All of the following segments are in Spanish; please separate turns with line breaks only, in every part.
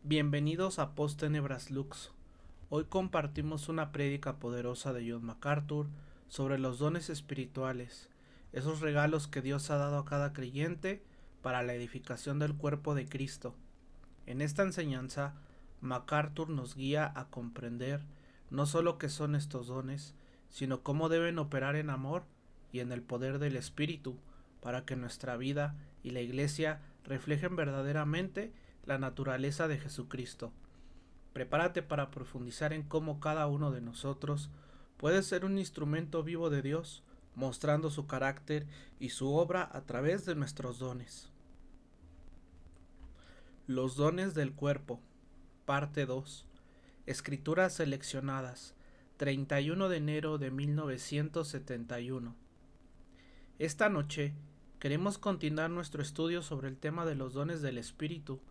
Bienvenidos a Post Tenebras Lux. Hoy compartimos una prédica poderosa de John MacArthur sobre los dones espirituales, esos regalos que Dios ha dado a cada creyente para la edificación del cuerpo de Cristo. En esta enseñanza, MacArthur nos guía a comprender no solo qué son estos dones, sino cómo deben operar en amor y en el poder del Espíritu para que nuestra vida y la Iglesia reflejen verdaderamente la naturaleza de Jesucristo. Prepárate para profundizar en cómo cada uno de nosotros puede ser un instrumento vivo de Dios, mostrando su carácter y su obra a través de nuestros dones. Los dones del cuerpo, parte 2. Escrituras seleccionadas, 31 de enero de 1971. Esta noche queremos continuar nuestro estudio sobre el tema de los dones del Espíritu.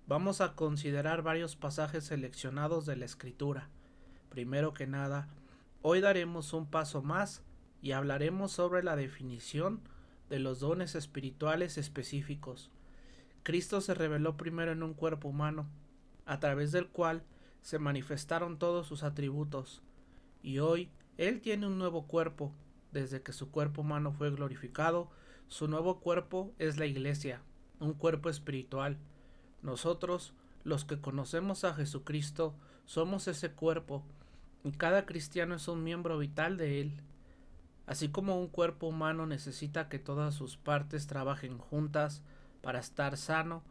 Vamos a considerar varios pasajes seleccionados de la Escritura. Primero que nada, hoy daremos un paso más y hablaremos sobre la definición de los dones espirituales específicos. Cristo se reveló primero en un cuerpo humano, a través del cual se manifestaron todos sus atributos, y hoy Él tiene un nuevo cuerpo. Desde que su cuerpo humano fue glorificado, su nuevo cuerpo es la Iglesia, un cuerpo espiritual. Nosotros, los que conocemos a Jesucristo, somos ese cuerpo, y cada cristiano es un miembro vital de él. Así como un cuerpo humano necesita que todas sus partes trabajen juntas para estar sano,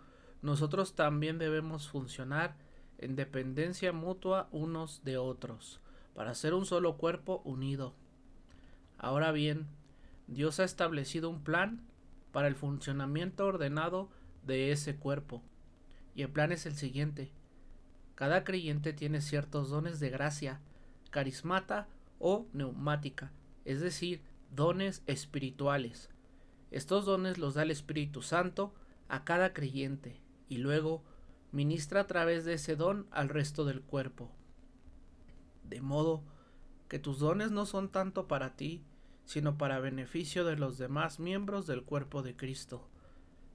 nosotros también debemos funcionar en dependencia mutua unos de otros, para ser un solo cuerpo unido. Ahora bien, Dios ha establecido un plan para el funcionamiento ordenado de ese cuerpo. Y el plan es el siguiente. Cada creyente tiene ciertos dones de gracia, carismata o neumática, es decir, dones espirituales. Estos dones los da el Espíritu Santo a cada creyente y luego ministra a través de ese don al resto del cuerpo. De modo que tus dones no son tanto para ti, sino para beneficio de los demás miembros del cuerpo de Cristo.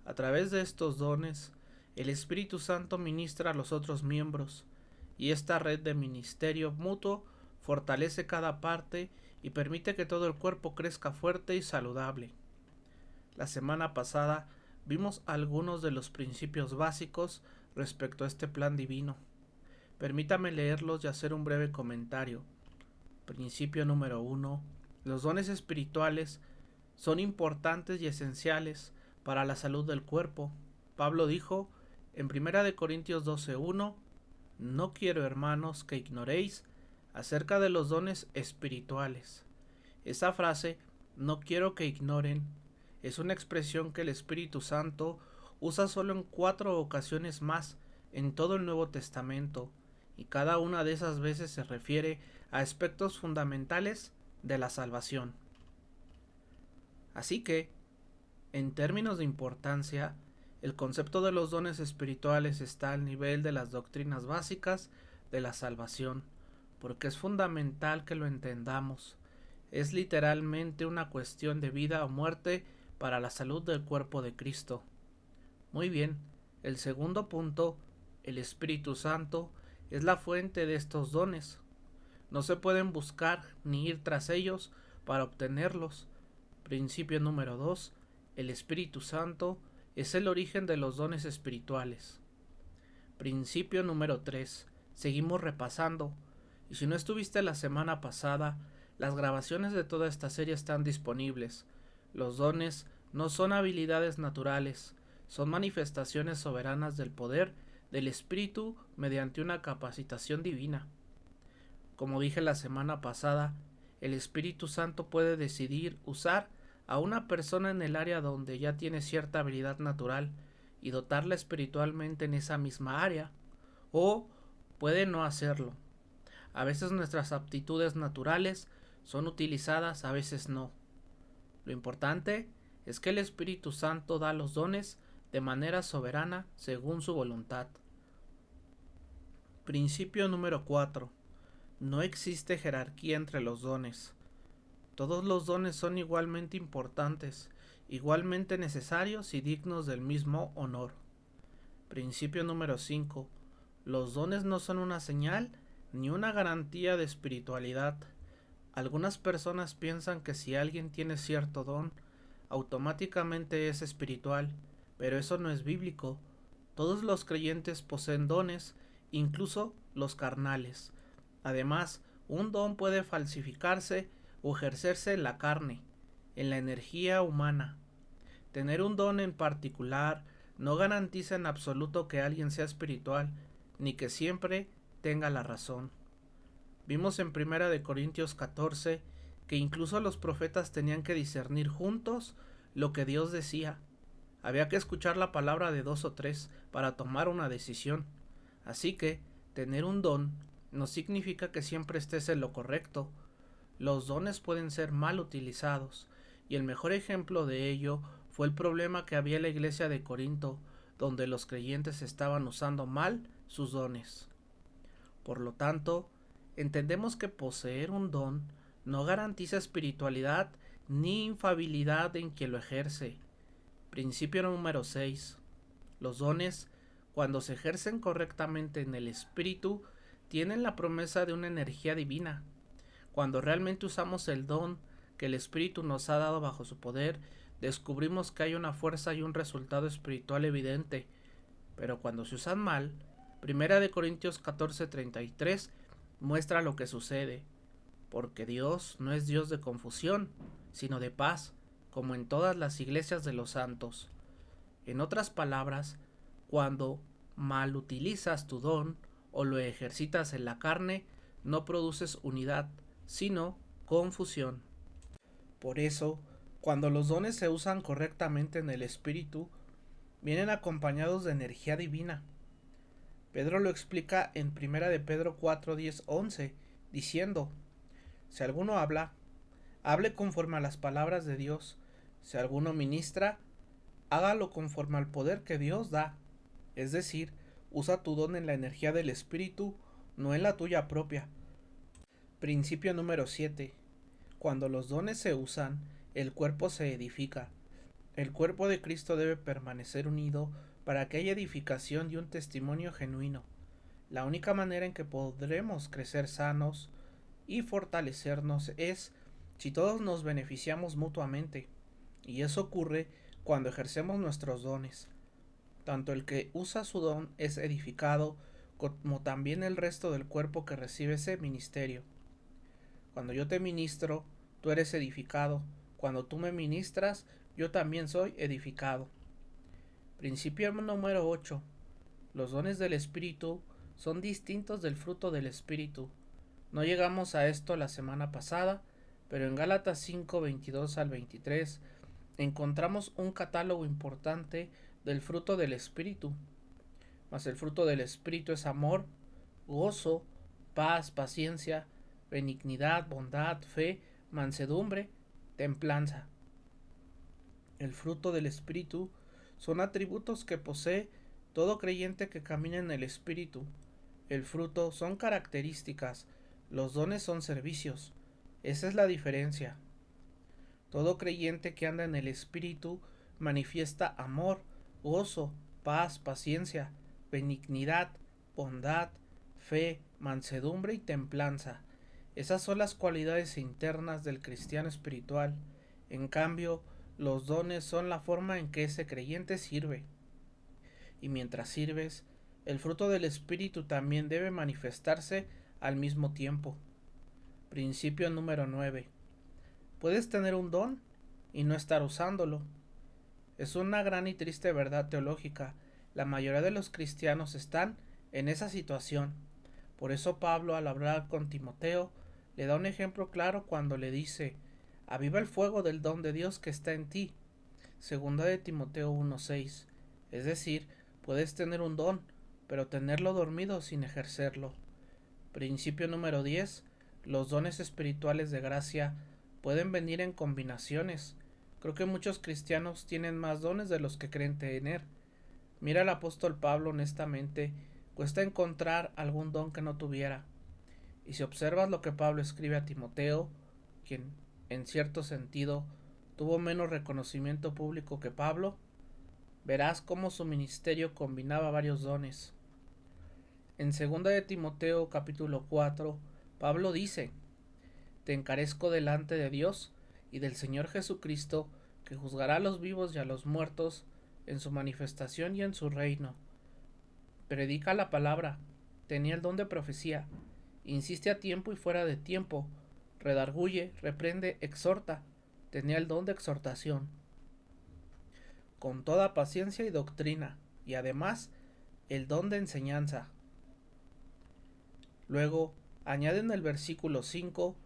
A través de estos dones, el Espíritu Santo ministra a los otros miembros, y esta red de ministerio mutuo fortalece cada parte y permite que todo el cuerpo crezca fuerte y saludable. La semana pasada vimos algunos de los principios básicos respecto a este plan divino. Permítame leerlos y hacer un breve comentario. Principio número 1. Los dones espirituales son importantes y esenciales para la salud del cuerpo. Pablo dijo en 1 Corintios 12:1: No quiero, hermanos, que ignoréis acerca de los dones espirituales. Esa frase, no quiero que ignoren, es una expresión que el Espíritu Santo usa solo en 4 ocasiones más en todo el Nuevo Testamento, y cada una de esas veces se refiere a aspectos fundamentales de la salvación. Así que, en términos de importancia, el concepto de los dones espirituales está al nivel de las doctrinas básicas de la salvación, porque es fundamental que lo entendamos. Es literalmente una cuestión de vida o muerte para la salud del cuerpo de Cristo. Muy bien, el segundo punto, el Espíritu Santo, es la fuente de estos dones. No se pueden buscar ni ir tras ellos para obtenerlos. Principio número 2. El Espíritu Santo es el origen de los dones espirituales. Principio número 3. Seguimos repasando. Y si no estuviste la semana pasada, las grabaciones de toda esta serie están disponibles. Los dones no son habilidades naturales, son manifestaciones soberanas del poder del Espíritu mediante una capacitación divina. Como dije la semana pasada, el Espíritu Santo puede decidir usar a una persona en el área donde ya tiene cierta habilidad natural y dotarla espiritualmente en esa misma área, o puede no hacerlo. A veces nuestras aptitudes naturales son utilizadas, a veces no. Lo importante es que el Espíritu Santo da los dones de manera soberana según su voluntad. Principio número 4. No existe jerarquía entre los dones. Todos los dones son igualmente importantes, igualmente necesarios y dignos del mismo honor. Principio número 5. Los dones no son una señal ni una garantía de espiritualidad. Algunas personas piensan que si alguien tiene cierto don, automáticamente es espiritual, pero eso no es bíblico. Todos los creyentes poseen dones, incluso los carnales. Además, un don puede falsificarse o ejercerse en la carne, en la energía humana. Tener un don en particular no garantiza en absoluto que alguien sea espiritual, ni que siempre tenga la razón. Vimos en 1 Corintios 14 que incluso los profetas tenían que discernir juntos lo que Dios decía. Había que escuchar la palabra de 2 o 3 para tomar una decisión. Así que, tener un don no significa que siempre estés en lo correcto. Los dones pueden ser mal utilizados, y el mejor ejemplo de ello fue el problema que había en la iglesia de Corinto, donde los creyentes estaban usando mal sus dones. Por lo tanto, entendemos que poseer un don no garantiza espiritualidad ni infalibilidad en quien lo ejerce. Principio número 6. Los dones, cuando se ejercen correctamente en el espíritu, tienen la promesa de una energía divina. Cuando realmente usamos el don que el espíritu nos ha dado bajo su poder, descubrimos que hay una fuerza y un resultado espiritual evidente. Pero cuando se usan mal, 1 Corintios 14:33 muestra lo que sucede, porque Dios no es Dios de confusión, sino de paz, como en todas las iglesias de los santos. En otras palabras, cuando mal utilizas tu don o lo ejercitas en la carne, no produces unidad, sino confusión. Por eso, cuando los dones se usan correctamente en el espíritu, vienen acompañados de energía divina. Pedro lo explica en 1 Pedro 4:10-11, diciendo: si alguno habla, hable conforme a las palabras de Dios. Si alguno ministra, hágalo conforme al poder que Dios da. Es decir, usa tu don en la energía del Espíritu, no en la tuya propia. Principio número 7. Cuando los dones se usan, el cuerpo se edifica. El cuerpo de Cristo debe permanecer unido para que haya edificación y un testimonio genuino. La única manera en que podremos crecer sanos y fortalecernos es si todos nos beneficiamos mutuamente, y eso ocurre cuando ejercemos nuestros dones. Tanto el que usa su don es edificado, como también el resto del cuerpo que recibe ese ministerio. Cuando yo te ministro, tú eres edificado. Cuando tú me ministras, yo también soy edificado. Principio número 8. Los dones del Espíritu son distintos del fruto del Espíritu. No llegamos a esto la semana pasada, pero en Gálatas 5:22-23 encontramos un catálogo importante del fruto del Espíritu. Mas el fruto del Espíritu es amor, gozo, paz, paciencia, benignidad, bondad, fe, mansedumbre, templanza. El fruto del Espíritu son atributos que posee todo creyente que camina en el Espíritu. El fruto son características, los dones son servicios. Esa es la diferencia. Todo creyente que anda en el Espíritu manifiesta amor, gozo, paz, paciencia, benignidad, bondad, fe, mansedumbre y templanza. Esas son las cualidades internas del cristiano espiritual. En cambio, los dones son la forma en que ese creyente sirve. Y mientras sirves, el fruto del Espíritu también debe manifestarse al mismo tiempo. Principio número 9. Puedes tener un don y no estar usándolo. Es una gran y triste verdad teológica. La mayoría de los cristianos están en esa situación. Por eso Pablo, al hablar con Timoteo, le da un ejemplo claro cuando le dice: aviva el fuego del don de Dios que está en ti. Segunda de Timoteo 1:6. Es decir, puedes tener un don, pero tenerlo dormido sin ejercerlo. Principio número 10. Los dones espirituales de gracia pueden venir en combinaciones. Creo que muchos cristianos tienen más dones de los que creen tener. Mira al apóstol Pablo honestamente, cuesta encontrar algún don que no tuviera. Y si observas lo que Pablo escribe a Timoteo, quien en cierto sentido tuvo menos reconocimiento público que Pablo, verás cómo su ministerio combinaba varios dones. En 2 de Timoteo capítulo 4, Pablo dice: Te encarezco delante de Dios y del Señor Jesucristo, que juzgará a los vivos y a los muertos en su manifestación y en su reino. Predica la palabra, tenía el don de profecía, insiste a tiempo y fuera de tiempo, redarguye, reprende, exhorta, tenía el don de exhortación, con toda paciencia y doctrina, y además el don de enseñanza. Luego añade en el versículo 5: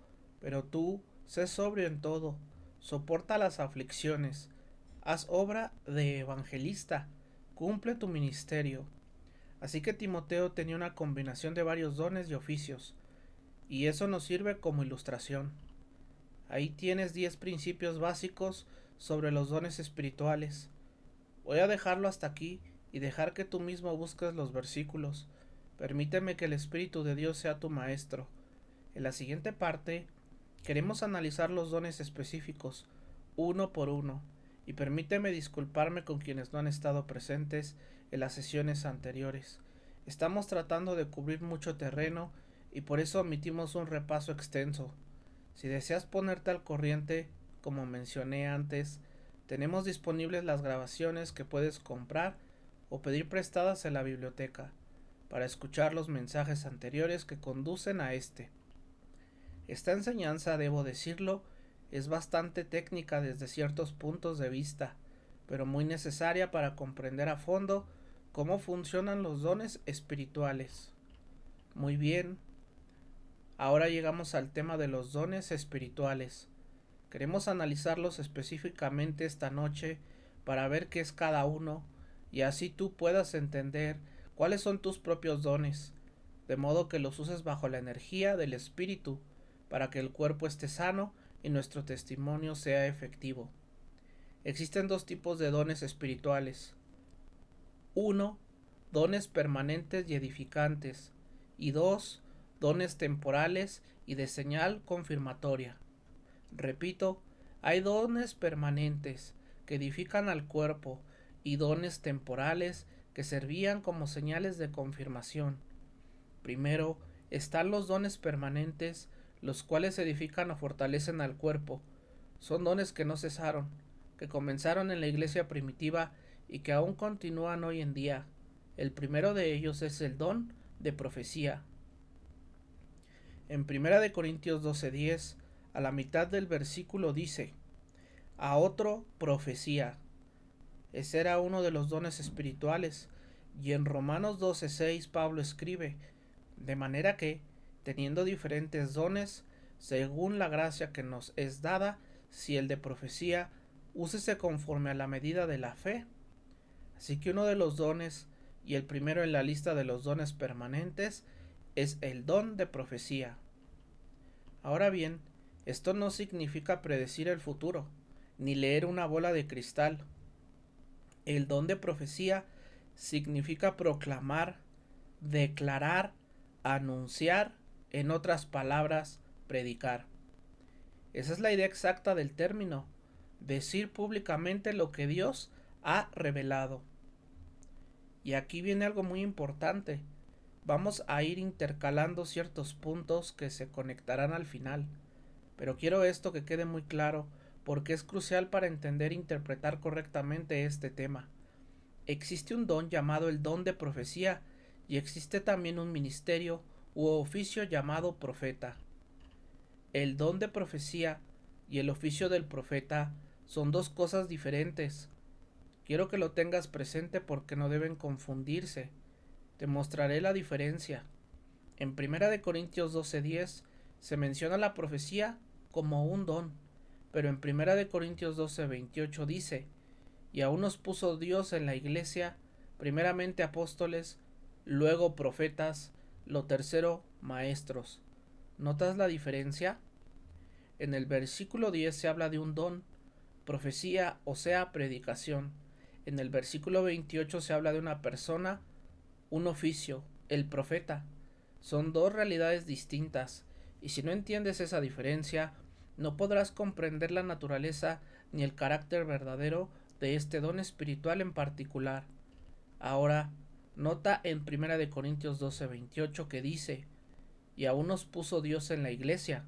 Pero tú, sé sobrio en todo, soporta las aflicciones, haz obra de evangelista, cumple tu ministerio. Así que Timoteo tenía una combinación de varios dones y oficios, y eso nos sirve como ilustración. Ahí tienes 10 principios básicos sobre los dones espirituales. Voy a dejarlo hasta aquí y dejar que tú mismo busques los versículos. Permíteme que el Espíritu de Dios sea tu maestro. En la siguiente parte queremos analizar los dones específicos, uno por uno, y permíteme disculparme con quienes no han estado presentes en las sesiones anteriores. Estamos tratando de cubrir mucho terreno y por eso omitimos un repaso extenso. Si deseas ponerte al corriente, como mencioné antes, tenemos disponibles las grabaciones que puedes comprar o pedir prestadas en la biblioteca para escuchar los mensajes anteriores que conducen a este. Esta enseñanza, debo decirlo, es bastante técnica desde ciertos puntos de vista, pero muy necesaria para comprender a fondo cómo funcionan los dones espirituales. Muy bien, ahora llegamos al tema de los dones espirituales. Queremos analizarlos específicamente esta noche para ver qué es cada uno y así tú puedas entender cuáles son tus propios dones, de modo que los uses bajo la energía del Espíritu para que el cuerpo esté sano y nuestro testimonio sea efectivo. Existen 2 tipos de dones espirituales. 1. Dones permanentes y edificantes. Y 2. Dones temporales y de señal confirmatoria. Repito, hay dones permanentes que edifican al cuerpo y dones temporales que servían como señales de confirmación. Primero están los dones permanentes, los cuales edifican o fortalecen al cuerpo. Son dones que no cesaron, que comenzaron en la iglesia primitiva y que aún continúan hoy en día. El primero de ellos es el don de profecía. En 1 Corintios 12:10, a la mitad del versículo dice: a otro profecía. Ese era uno de los dones espirituales. Y en Romanos 12:6 Pablo escribe: de manera que, teniendo diferentes dones, según la gracia que nos es dada, si el de profecía, úsese conforme a la medida de la fe. Así que uno de los dones, y el primero en la lista de los dones permanentes, es el don de profecía. Ahora bien, esto no significa predecir el futuro, ni leer una bola de cristal. El don de profecía significa proclamar, declarar, anunciar, en otras palabras, predicar. Esa es la idea exacta del término, decir públicamente lo que Dios ha revelado. Y aquí viene algo muy importante. Vamos a ir intercalando ciertos puntos que se conectarán al final, pero quiero esto que quede muy claro porque es crucial para entender e interpretar correctamente este tema. Existe un don llamado el don de profecía y existe también un ministerio u oficio llamado profeta. El don de profecía y el oficio del profeta son 2 cosas diferentes. Quiero que lo tengas presente porque no deben confundirse. Te mostraré la diferencia. En 1 Corintios 12:10 se menciona la profecía como un don, pero en 1 Corintios 12:28 dice: y aún nos puso Dios en la iglesia, primeramente apóstoles, luego profetas, lo tercero maestros. ¿Notas la diferencia? En el versículo 10 se habla de un don, profecía, o sea, predicación. En el versículo 28 se habla de una persona, un oficio, el profeta. Son 2 realidades distintas, y si no entiendes esa diferencia, no podrás comprender la naturaleza ni el carácter verdadero de este don espiritual en particular. Ahora, Nota en 1 Corintios 12:28 que dice, y aún nos puso Dios en la iglesia.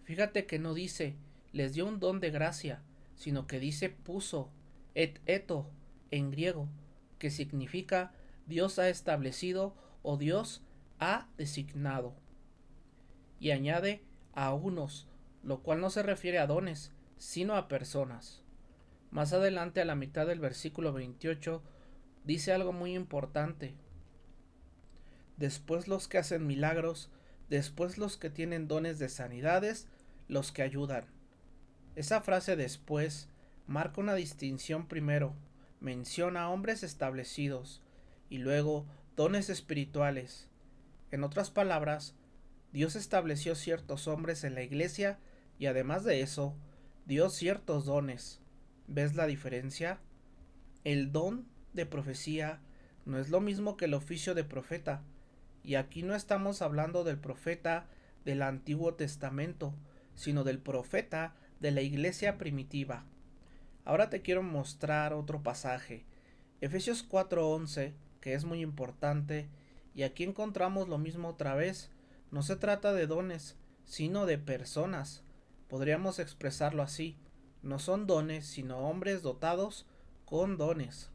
Fíjate que no dice, les dio un don de gracia, sino que dice puso, et eto, en griego, que significa Dios ha establecido o Dios ha designado. Y añade a unos, lo cual no se refiere a dones, sino a personas. Más adelante, a la mitad del versículo 28, dice algo muy importante. Después los que hacen milagros, después los que tienen dones de sanidades, los que ayudan. Esa frase después marca una distinción. Primero, menciona hombres establecidos y luego dones espirituales. En otras palabras, Dios estableció ciertos hombres en la iglesia y además de eso, dio ciertos dones. ¿Ves la diferencia? El don de profecía no es lo mismo que el oficio de profeta, y aquí no estamos hablando del profeta del Antiguo Testamento, sino del profeta de la iglesia primitiva. Ahora te quiero mostrar otro pasaje, Efesios 4:11, que es muy importante, y aquí encontramos lo mismo otra vez. No se trata de dones, sino de personas. Podríamos expresarlo así, no son dones, sino hombres dotados con dones.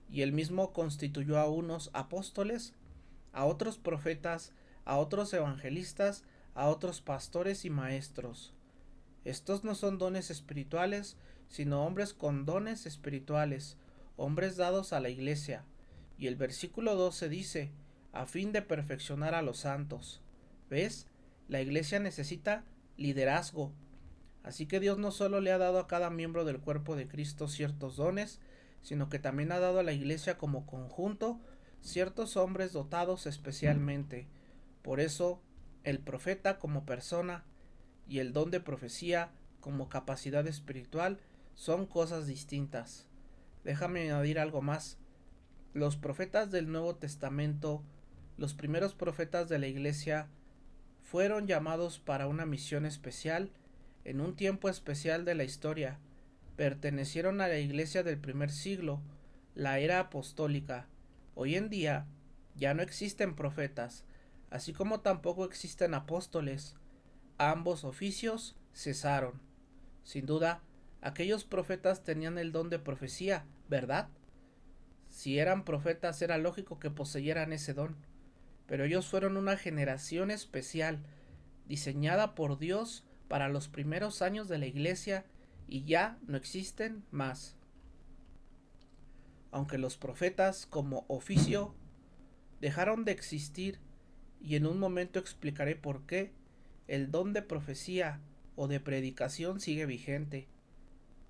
Y él mismo constituyó a unos apóstoles, a otros profetas, a otros evangelistas, a otros pastores y maestros. Estos no son dones espirituales, sino hombres con dones espirituales, hombres dados a la iglesia. Y el versículo 12 dice, a fin de perfeccionar a los santos. ¿Ves? La iglesia necesita liderazgo. Así que Dios no solo le ha dado a cada miembro del cuerpo de Cristo ciertos dones, sino que también ha dado a la iglesia como conjunto ciertos hombres dotados especialmente. Por eso, el profeta como persona y el don de profecía como capacidad espiritual son cosas distintas. Déjame añadir algo más. Los profetas del Nuevo Testamento, los primeros profetas de la iglesia, fueron llamados para una misión especial en un tiempo especial de la historia. Pertenecieron a la iglesia del primer siglo, la era apostólica. Hoy en día ya no existen profetas, así como tampoco existen apóstoles. Ambos oficios cesaron. Sin duda, aquellos profetas tenían el don de profecía, ¿verdad? Si eran profetas era lógico que poseyeran ese don, pero ellos fueron una generación especial, diseñada por Dios para los primeros años de la iglesia y ya no existen más. Aunque los profetas como oficio dejaron de existir, y en un momento explicaré por qué, el don de profecía o de predicación sigue vigente.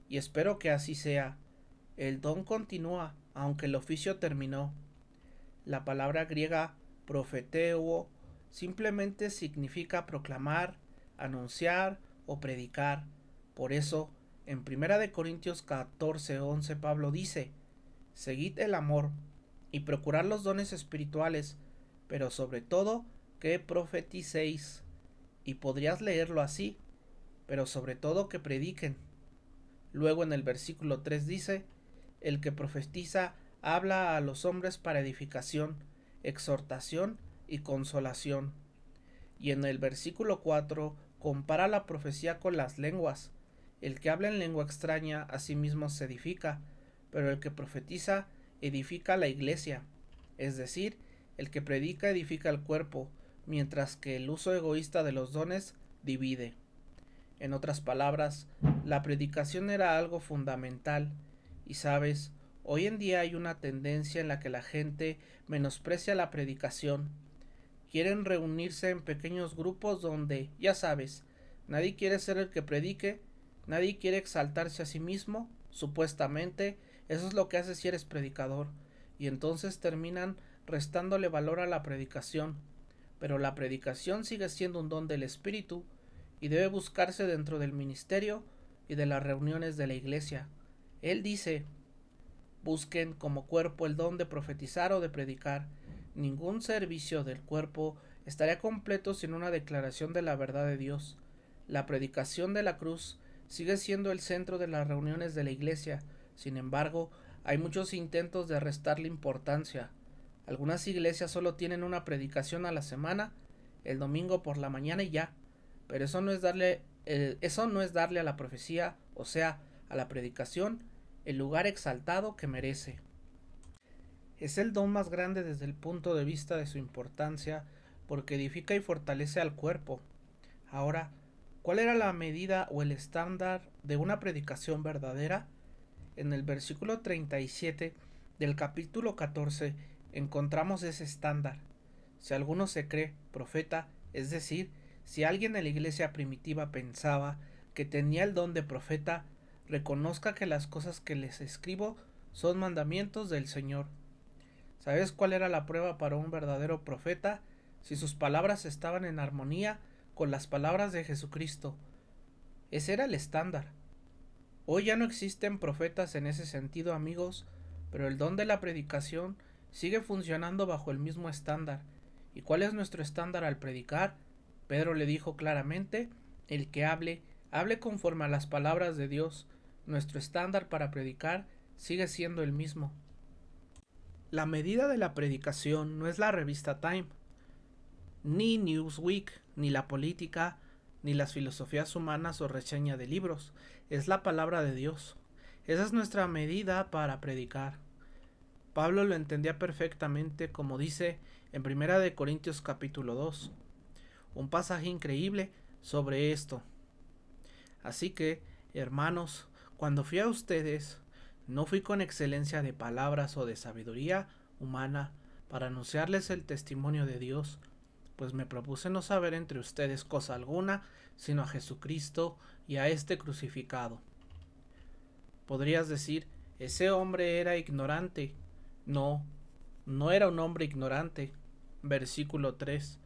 Y espero que así sea. El don continúa, aunque el oficio terminó. La palabra griega profeteo simplemente significa proclamar, anunciar o predicar. Por eso, en 1 Corintios 14:11 Pablo dice, seguid el amor y procurad los dones espirituales, pero sobre todo que profeticéis. Y podrías leerlo así, pero sobre todo que prediquen. Luego en el versículo 3 dice, el que profetiza habla a los hombres para edificación, exhortación y consolación. Y en el versículo 4 compara la profecía con las lenguas. El que habla en lengua extraña a sí mismo se edifica, pero el que profetiza edifica la iglesia. Es decir, el que predica edifica el cuerpo, mientras que el uso egoísta de los dones divide. En otras palabras, la predicación era algo fundamental, y sabes, hoy en día hay una tendencia en la que la gente menosprecia la predicación. Quieren reunirse en pequeños grupos donde, ya sabes, nadie quiere ser el que predique, nadie quiere exaltarse a sí mismo, supuestamente, eso es lo que haces si eres predicador, y entonces terminan restándole valor a la predicación. Pero la predicación sigue siendo un don del Espíritu y debe buscarse dentro del ministerio y de las reuniones de la iglesia. Él dice, busquen como cuerpo el don de profetizar o de predicar. Ningún servicio del cuerpo estaría completo sin una declaración de la verdad de Dios. La predicación de la cruz sigue siendo el centro de las reuniones de la iglesia. Sin embargo, hay muchos intentos de restarle importancia. Algunas iglesias solo tienen una predicación a la semana, el domingo por la mañana y ya, pero eso no es darle a la profecía, o sea, a la predicación, el lugar exaltado que merece. Es el don más grande desde el punto de vista de su importancia, porque edifica y fortalece al cuerpo. Ahora, ¿cuál era la medida o el estándar de una predicación verdadera? En el versículo 37 del capítulo 14 encontramos ese estándar. Si alguno se cree profeta, es decir, si alguien en la iglesia primitiva pensaba que tenía el don de profeta, reconozca que las cosas que les escribo son mandamientos del Señor. ¿Sabes cuál era la prueba para un verdadero profeta? Si sus palabras estaban en armonía con las palabras de Jesucristo. Ese era el estándar. Hoy ya no existen profetas en ese sentido, amigos, pero el don de la predicación sigue funcionando bajo el mismo estándar. ¿Y cuál es nuestro estándar al predicar? Pedro le dijo claramente, el que hable, hable conforme a las palabras de Dios. Nuestro estándar para predicar sigue siendo el mismo. La medida de la predicación no es la revista Time, ni Newsweek, ni la política, ni las filosofías humanas o reseña de libros. Es la palabra de Dios. Esa es nuestra medida para predicar. Pablo lo entendía perfectamente, como dice en 1 de Corintios capítulo 2. Un pasaje increíble sobre esto. Así que, hermanos, cuando fui a ustedes, no fui con excelencia de palabras o de sabiduría humana para anunciarles el testimonio de Dios, pues me propuse no saber entre ustedes cosa alguna, sino a Jesucristo y a este crucificado. Podrías decir, ese hombre era ignorante. No, no era un hombre ignorante. Versículo 3.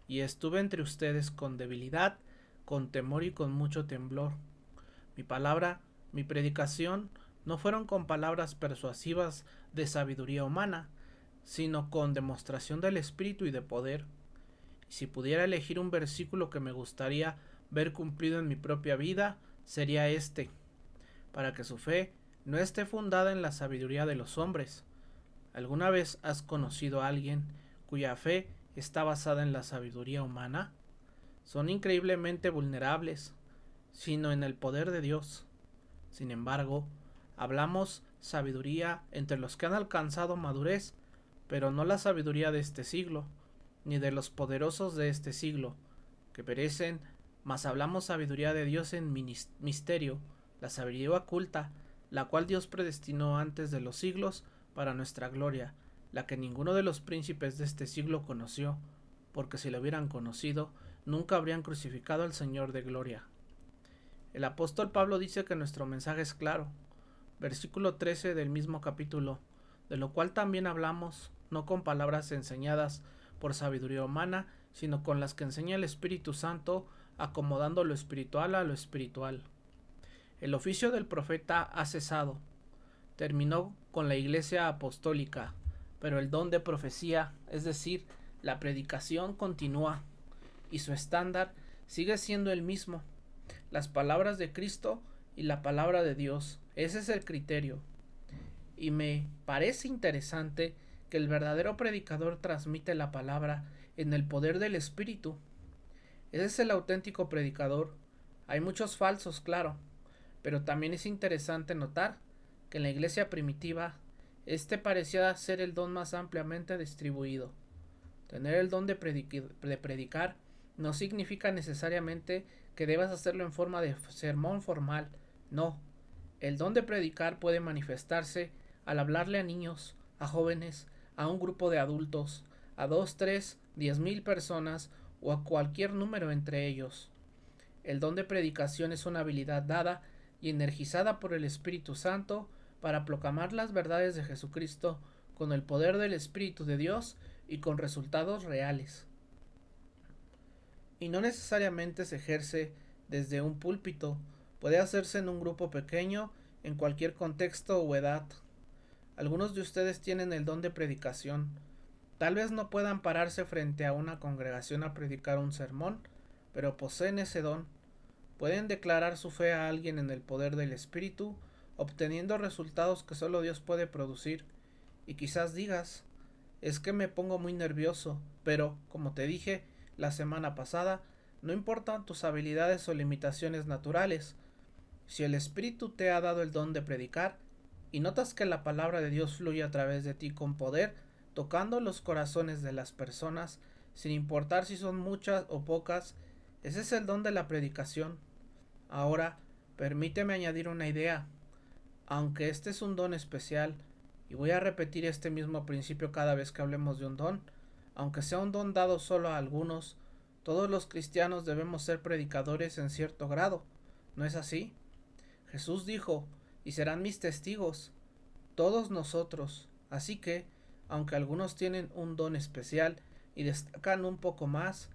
Y estuve entre ustedes con debilidad, con temor y con mucho temblor. Mi palabra, mi predicación, no fueron con palabras persuasivas de sabiduría humana, sino con demostración del Espíritu y de poder. Y si pudiera elegir un versículo que me gustaría ver cumplido en mi propia vida, sería este, para que su fe no esté fundada en la sabiduría de los hombres. ¿Alguna vez has conocido a alguien cuya fe está basada en la sabiduría humana? Son increíblemente vulnerables, sino en el poder de Dios. Sin embargo, hablamos sabiduría entre los que han alcanzado madurez, pero no la sabiduría de este siglo, ni de los poderosos de este siglo, que perecen, mas hablamos sabiduría de Dios en misterio, la sabiduría oculta, la cual Dios predestinó antes de los siglos para nuestra gloria, la que ninguno de los príncipes de este siglo conoció, porque si lo hubieran conocido, nunca habrían crucificado al Señor de gloria. El apóstol Pablo dice que nuestro mensaje es claro, versículo 13 del mismo capítulo, de lo cual también hablamos, no con palabras enseñadas por sabiduría humana, sino con las que enseña el Espíritu Santo, acomodando lo espiritual a lo espiritual. El oficio del profeta ha cesado, terminó con la iglesia apostólica, pero el don de profecía, es decir, la predicación continúa, y su estándar sigue siendo el mismo, las palabras de Cristo y la palabra de Dios. Ese es el criterio. Y me parece interesante que el verdadero predicador transmite la palabra en el poder del Espíritu. Ese es el auténtico predicador. Hay muchos falsos, claro, pero también es interesante notar que en la iglesia primitiva este parecía ser el don más ampliamente distribuido. Tener el don de predicar no significa necesariamente que debas hacerlo en forma de sermón formal, no. El don de predicar puede manifestarse al hablarle a niños, a jóvenes, a un grupo de adultos, a 2, 3, 10,000 personas o a cualquier número entre ellos. El don de predicación es una habilidad dada y energizada por el Espíritu Santo para proclamar las verdades de Jesucristo con el poder del Espíritu de Dios y con resultados reales. Y no necesariamente se ejerce desde un púlpito, puede hacerse en un grupo pequeño, en cualquier contexto o edad. Algunos de ustedes tienen el don de predicación. Tal vez no puedan pararse frente a una congregación a predicar un sermón, pero poseen ese don. Pueden declarar su fe a alguien en el poder del Espíritu, obteniendo resultados que solo Dios puede producir. Y quizás digas, Es que me pongo muy nervioso, pero, como te dije la semana pasada, no importan tus habilidades o limitaciones naturales. Si el Espíritu te ha dado el don de predicar, y notas que la palabra de Dios fluye a través de ti con poder, tocando los corazones de las personas, sin importar si son muchas o pocas, ese es el don de la predicación. Ahora, permíteme añadir una idea. Aunque este es un don especial, y voy a repetir este mismo principio cada vez que hablemos de un don, aunque sea un don dado solo a algunos, todos los cristianos debemos ser predicadores en cierto grado. ¿No es así? Jesús dijo, y serán mis testigos, todos nosotros. Así que, aunque algunos tienen un don especial y destacan un poco más,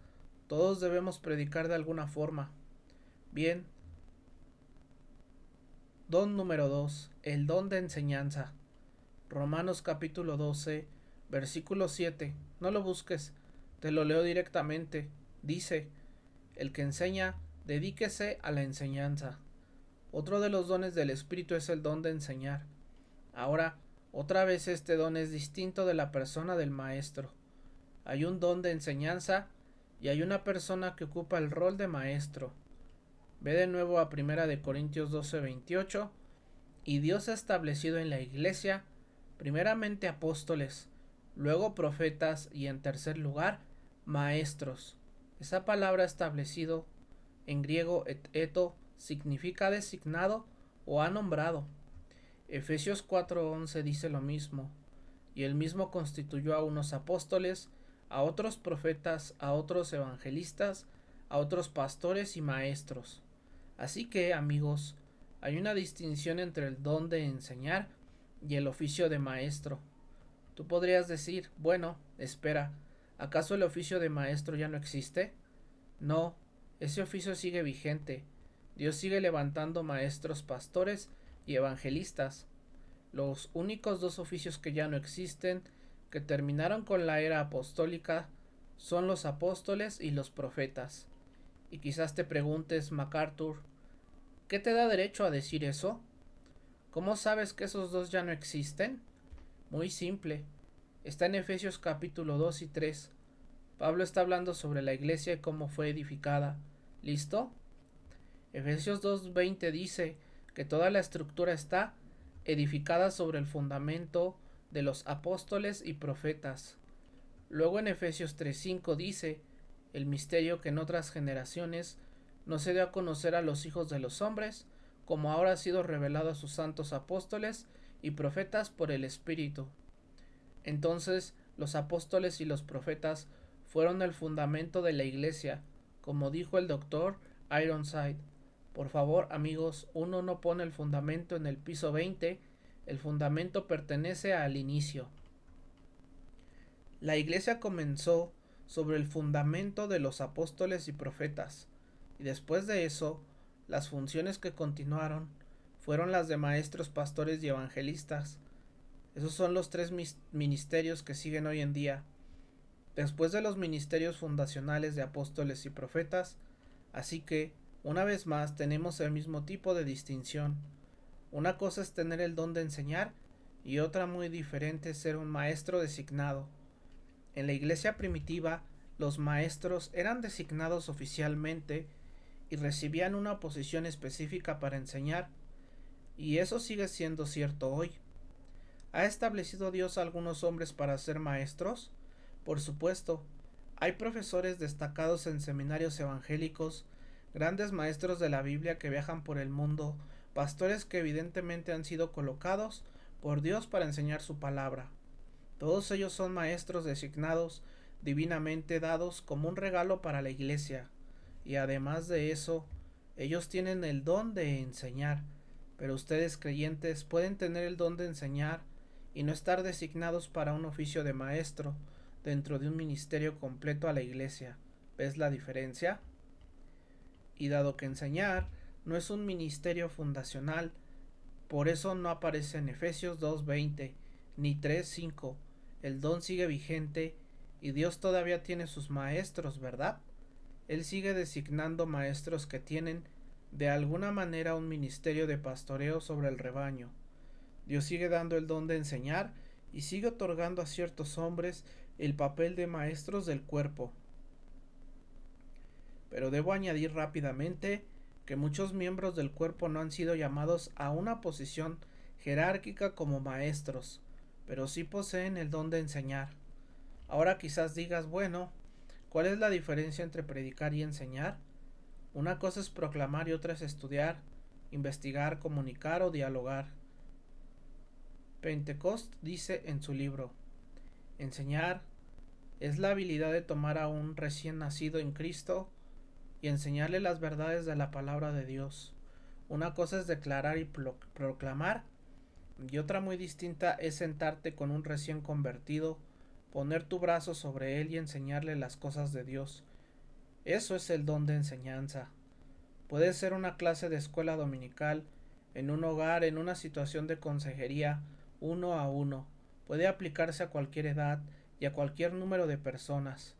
todos debemos predicar de alguna forma. Bien, don número 2, el don de enseñanza. Romanos capítulo 12, versículo 7. No lo busques, te lo leo directamente. Dice, el que enseña, dedíquese a la enseñanza. Otro de los dones del Espíritu es el don de enseñar. Ahora, otra vez este don es distinto de la persona del maestro. Hay un don de enseñanza y hay una persona que ocupa el rol de maestro. Ve de nuevo a 1 Corintios 12:28. Y Dios ha establecido en la iglesia primeramente apóstoles, luego profetas y en tercer lugar maestros. Esa palabra establecido en griego eto significa designado o ha nombrado. Efesios 4:11 dice lo mismo, y él mismo constituyó a unos apóstoles, a otros profetas, a otros evangelistas, a otros pastores y maestros. Así que, amigos, hay una distinción entre el don de enseñar y el oficio de maestro. Tú podrías decir, bueno, espera, ¿acaso el oficio de maestro ya no existe? No, ese oficio sigue vigente. Dios sigue levantando maestros, pastores y evangelistas. Los únicos dos oficios que ya no existen, que terminaron con la era apostólica, son los apóstoles y los profetas. Y quizás te preguntes, MacArthur, ¿qué te da derecho a decir eso? ¿Cómo sabes que esos dos ya no existen? Muy simple. Está en Efesios capítulo 2 y 3. Pablo está hablando sobre la iglesia y cómo fue edificada. ¿Listo? Efesios 2:20 dice que toda la estructura está edificada sobre el fundamento de los apóstoles y profetas. Luego en Efesios 3:5 dice el misterio que en otras generaciones no se dio a conocer a los hijos de los hombres, como ahora ha sido revelado a sus santos apóstoles y profetas por el Espíritu. Entonces los apóstoles y los profetas fueron el fundamento de la iglesia, como dijo el doctor Ironside. Por favor, amigos, uno no pone el fundamento en el piso 20, el fundamento pertenece al inicio. La iglesia comenzó sobre el fundamento de los apóstoles y profetas, y después de eso, las funciones que continuaron fueron las de maestros, pastores y evangelistas. Esos son los tres ministerios que siguen hoy en día. Después de los ministerios fundacionales de apóstoles y profetas, así que, una vez más, tenemos el mismo tipo de distinción. Una cosa es tener el don de enseñar y otra muy diferente es ser un maestro designado. En la iglesia primitiva, los maestros eran designados oficialmente y recibían una posición específica para enseñar, y eso sigue siendo cierto hoy. ¿Ha establecido Dios a algunos hombres para ser maestros? Por supuesto, hay profesores destacados en seminarios evangélicos, grandes maestros de la Biblia que viajan por el mundo, pastores que evidentemente han sido colocados por Dios para enseñar su palabra. Todos ellos son maestros designados, divinamente dados como un regalo para la iglesia, y además de eso, ellos tienen el don de enseñar, pero ustedes creyentes pueden tener el don de enseñar y no estar designados para un oficio de maestro dentro de un ministerio completo a la iglesia. ¿Ves la diferencia? Y dado que enseñar no es un ministerio fundacional, por eso no aparece en Efesios 2:20 ni 3:5. El don sigue vigente y Dios todavía tiene sus maestros, ¿verdad? Él sigue designando maestros que tienen de alguna manera un ministerio de pastoreo sobre el rebaño. Dios sigue dando el don de enseñar y sigue otorgando a ciertos hombres el papel de maestros del cuerpo. Pero debo añadir rápidamente que muchos miembros del cuerpo no han sido llamados a una posición jerárquica como maestros, pero sí poseen el don de enseñar. Ahora quizás digas, bueno, ¿cuál es la diferencia entre predicar y enseñar? Una cosa es proclamar y otra es estudiar, investigar, comunicar o dialogar. Pentecost dice en su libro, enseñar es la habilidad de tomar a un recién nacido en Cristo y enseñarle las verdades de la palabra de Dios. Una cosa es declarar y proclamar, y otra muy distinta es sentarte con un recién convertido, poner tu brazo sobre él y enseñarle las cosas de Dios. Eso es el don de enseñanza. Puede ser una clase de escuela dominical, en un hogar, en una situación de consejería, uno a uno. Puede aplicarse a cualquier edad y a cualquier número de personas.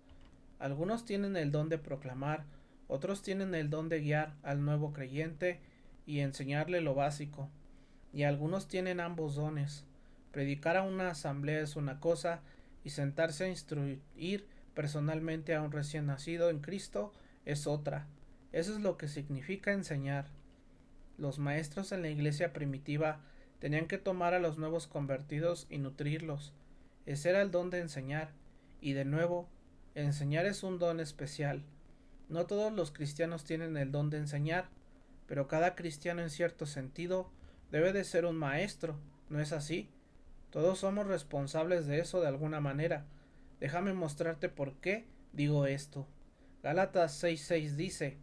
Algunos tienen el don de proclamar, otros tienen el don de guiar al nuevo creyente y enseñarle lo básico. Y algunos tienen ambos dones. Predicar a una asamblea es una cosa y sentarse a instruir personalmente a un recién nacido en Cristo es otra. Eso es lo que significa enseñar. Los maestros en la iglesia primitiva tenían que tomar a los nuevos convertidos y nutrirlos. Ese era el don de enseñar. Y de nuevo, enseñar es un don especial. No todos los cristianos tienen el don de enseñar, pero cada cristiano en cierto sentido debe de ser un maestro, ¿no es así? Todos somos responsables de eso de alguna manera. Déjame mostrarte por qué digo esto. Gálatas 6:6 dice,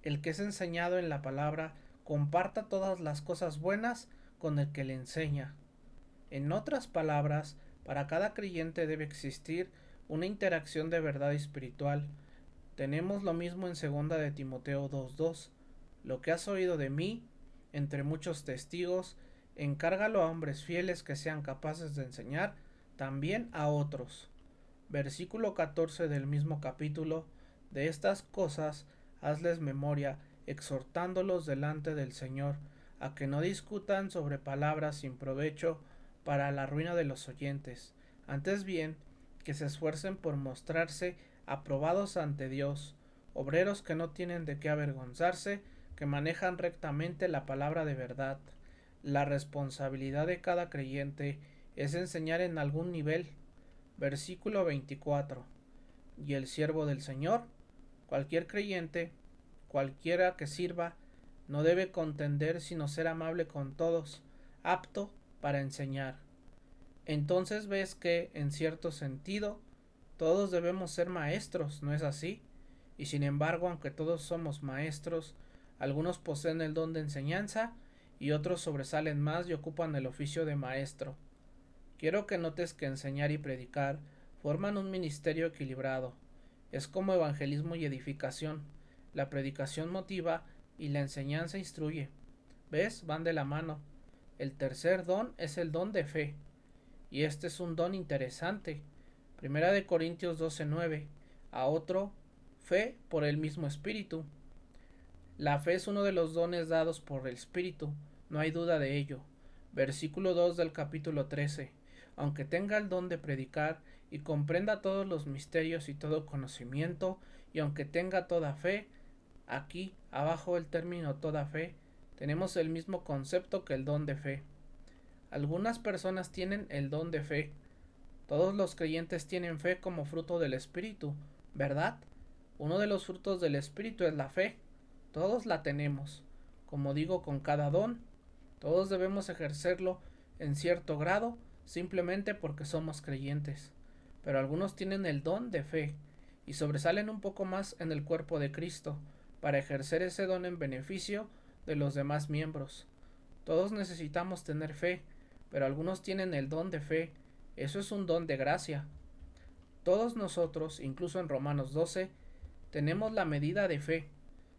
el que es enseñado en la palabra comparta todas las cosas buenas con el que le enseña. En otras palabras, para cada creyente debe existir una interacción de verdad espiritual. Tenemos lo mismo en 2 de Timoteo 2:2. Lo que has oído de mí, entre muchos testigos, encárgalo a hombres fieles que sean capaces de enseñar también a otros. Versículo 14 del mismo capítulo. De estas cosas hazles memoria, exhortándolos delante del Señor, a que no discutan sobre palabras sin provecho para la ruina de los oyentes. Antes bien, que se esfuercen por mostrarse aprobados ante Dios, obreros que no tienen de qué avergonzarse, que manejan rectamente la palabra de verdad. La responsabilidad de cada creyente es enseñar en algún nivel. Versículo 24. Y el siervo del Señor, cualquier creyente, cualquiera que sirva, no debe contender sino ser amable con todos, apto para enseñar. Entonces ves que, en cierto sentido, todos debemos ser maestros, ¿no es así? Y sin embargo, aunque todos somos maestros, algunos poseen el don de enseñanza y otros sobresalen más y ocupan el oficio de maestro. Quiero que notes que enseñar y predicar forman un ministerio equilibrado. Es como evangelismo y edificación. La predicación motiva y la enseñanza instruye. ¿Ves? Van de la mano. El tercer don es el don de fe. Y este es un don interesante. Primera de Corintios 12:9. A otro, fe por el mismo Espíritu. La fe es uno de los dones dados por el Espíritu, no hay duda de ello. Versículo 2 del capítulo 13. Aunque tenga el don de predicar y comprenda todos los misterios y todo conocimiento, y aunque tenga toda fe, aquí, abajo el término toda fe, tenemos el mismo concepto que el don de fe. Algunas personas tienen el don de fe. Todos los creyentes tienen fe como fruto del Espíritu, ¿verdad? Uno de los frutos del Espíritu es la fe. Todos la tenemos. Como digo con cada don, todos debemos ejercerlo en cierto grado simplemente porque somos creyentes. Pero algunos tienen el don de fe y sobresalen un poco más en el cuerpo de Cristo para ejercer ese don en beneficio de los demás miembros. Todos necesitamos tener fe, pero algunos tienen el don de fe. Eso es un don de gracia. Todos nosotros, incluso en Romanos 12, tenemos la medida de fe.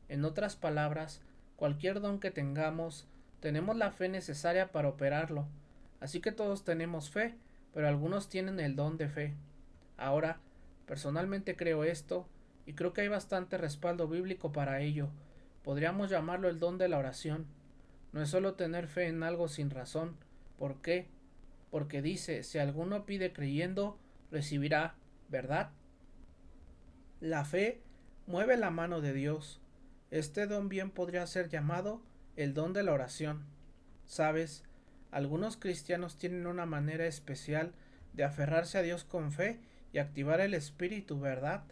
En otras palabras, cualquier don que tengamos, tenemos la fe necesaria para operarlo. Así que todos tenemos fe, pero algunos tienen el don de fe. Ahora, personalmente creo esto, y creo que hay bastante respaldo bíblico para ello. Podríamos llamarlo el don de la oración. No es solo tener fe en algo sin razón. ¿Por qué? porque dice, si alguno pide creyendo, recibirá, ¿verdad? La fe mueve la mano de Dios. Este don bien podría ser llamado el don de la oración. ¿Sabes? Algunos cristianos tienen una manera especial de aferrarse a Dios con fe y activar el espíritu, ¿verdad?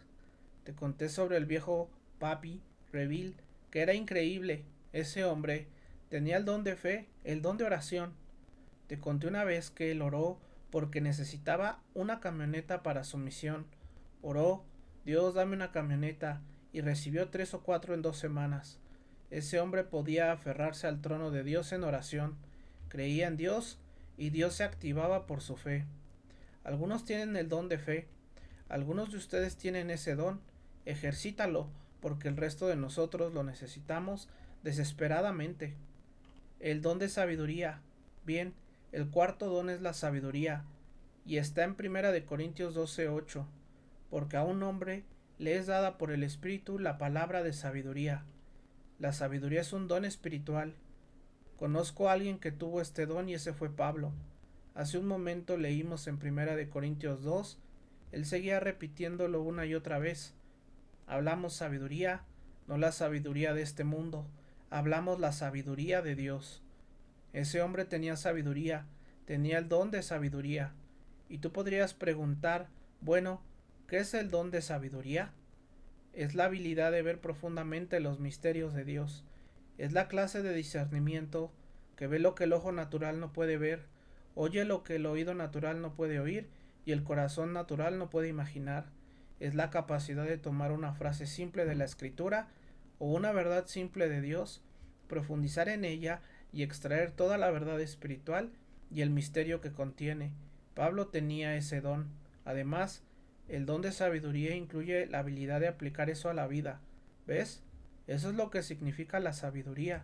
Te conté sobre el viejo Papi Reville, que era increíble. Ese hombre tenía el don de fe, el don de oración. Te conté una vez que él oró porque necesitaba una camioneta para su misión. Oró, Dios dame una camioneta, y recibió 3 o 4 en 2 semanas. Ese hombre podía aferrarse al trono de Dios en oración, creía en Dios y Dios se activaba por su fe. Algunos tienen el don de fe, algunos de ustedes tienen ese don, ejercítalo porque el resto de nosotros lo necesitamos desesperadamente. El don de sabiduría. Bien, el cuarto don es la sabiduría, y está en 1 Corintios 12:8, porque a un hombre le es dada por el Espíritu la palabra de sabiduría. La sabiduría es un don espiritual. Conozco a alguien que tuvo este don y ese fue Pablo. Hace un momento leímos en 1 Corintios 2, él seguía repitiéndolo una y otra vez. Hablamos sabiduría, no la sabiduría de este mundo, hablamos la sabiduría de Dios. Ese hombre tenía sabiduría, tenía el don de sabiduría. Y tú podrías preguntar, bueno, ¿qué es el don de sabiduría? Es la habilidad de ver profundamente los misterios de Dios. Es la clase de discernimiento que ve lo que el ojo natural no puede ver, oye lo que el oído natural no puede oír y el corazón natural no puede imaginar. Es la capacidad de tomar una frase simple de la Escritura o una verdad simple de Dios, profundizar en ella y extraer toda la verdad espiritual y el misterio que contiene. Pablo tenía ese don. Además, el don de sabiduría incluye la habilidad de aplicar eso a la vida. ¿Ves? Eso es lo que significa la sabiduría.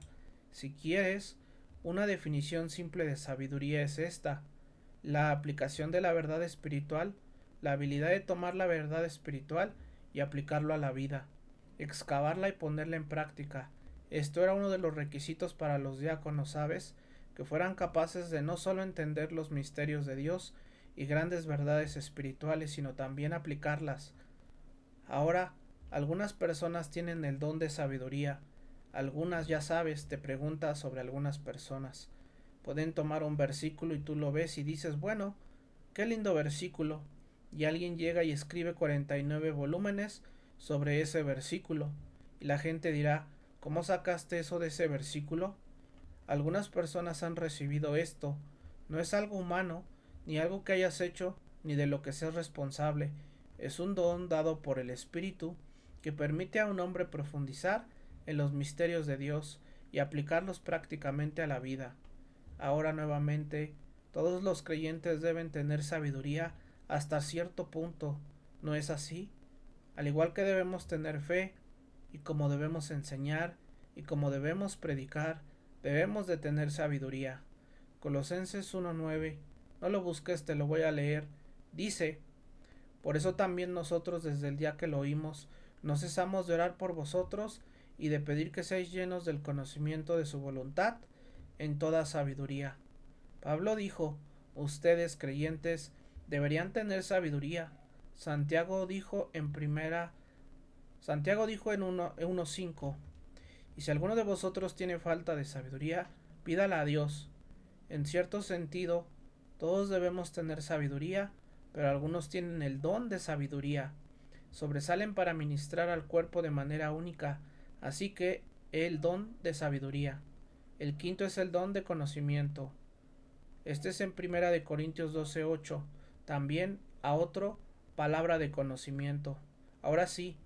Si quieres, una definición simple de sabiduría es esta: la aplicación de la verdad espiritual, la habilidad de tomar la verdad espiritual y aplicarlo a la vida, excavarla y ponerla en práctica. Esto era uno de los requisitos para los diáconos, ¿sabes? Que fueran capaces de no solo entender los misterios de Dios y grandes verdades espirituales, sino también aplicarlas. Ahora, algunas personas tienen el don de sabiduría. Algunas, ya sabes, te preguntas sobre algunas personas. Pueden tomar un versículo y tú lo ves y dices, bueno, qué lindo versículo. Y alguien llega y escribe 49 volúmenes sobre ese versículo. Y la gente dirá, ¿cómo sacaste eso de ese versículo? Algunas personas han recibido esto. No es algo humano, ni algo que hayas hecho, ni de lo que seas responsable. Es un don dado por el Espíritu que permite a un hombre profundizar en los misterios de Dios y aplicarlos prácticamente a la vida. Ahora nuevamente, todos los creyentes deben tener sabiduría hasta cierto punto, ¿no es así? Al igual que debemos tener fe, y como debemos enseñar, y como debemos predicar, debemos de tener sabiduría. Colosenses 1:9, no lo busques, te lo voy a leer. Dice, por eso también nosotros desde el día que lo oímos, no cesamos de orar por vosotros y de pedir que seáis llenos del conocimiento de su voluntad en toda sabiduría. Pablo dijo, ustedes creyentes deberían tener sabiduría. Santiago dijo en 1:5, y si alguno de vosotros tiene falta de sabiduría, pídala a Dios. En cierto sentido, todos debemos tener sabiduría, pero algunos tienen el don de sabiduría. Sobresalen para ministrar al cuerpo de manera única, así que el don de sabiduría. El quinto es el don de conocimiento. Este es en 1 Corintios 12:8. También a otro, palabra de conocimiento. Ahora sí,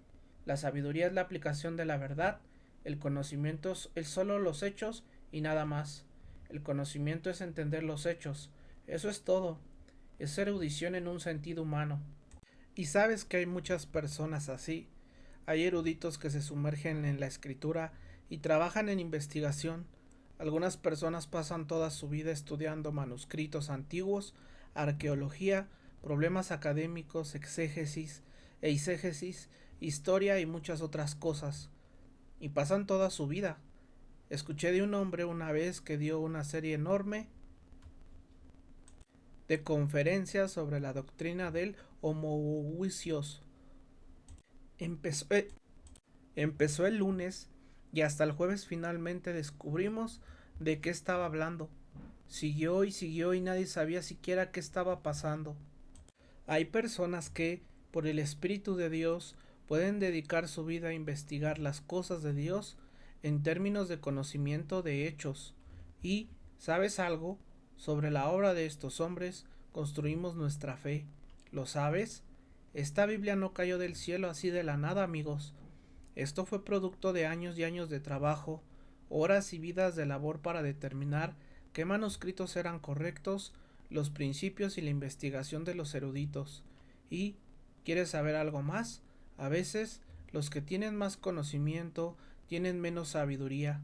la sabiduría es la aplicación de la verdad, el conocimiento es solo los hechos y nada más. El conocimiento es entender los hechos. Eso es todo. Es erudición en un sentido humano. Y sabes que hay muchas personas así. Hay eruditos que se sumergen en la escritura y trabajan en investigación. Algunas personas pasan toda su vida estudiando manuscritos antiguos, arqueología, problemas académicos, exégesis, eisegesis, historia y muchas otras cosas. Y pasan toda su vida. Escuché de un hombre una vez que dio una serie enorme de conferencias sobre la doctrina del homoousios. Empezó, empezó el lunes y hasta el jueves finalmente descubrimos de qué estaba hablando. Siguió y nadie sabía siquiera qué estaba pasando. Hay personas que, por el Espíritu de Dios, pueden dedicar su vida a investigar las cosas de Dios en términos de conocimiento de hechos. Y, ¿sabes algo? Sobre la obra de estos hombres construimos nuestra fe. ¿Lo sabes? Esta Biblia no cayó del cielo así de la nada, amigos. Esto fue producto de años y años de trabajo, horas y vidas de labor para determinar qué manuscritos eran correctos, los principios y la investigación de los eruditos. Y, ¿quieres saber algo más? A veces, los que tienen más conocimiento tienen menos sabiduría.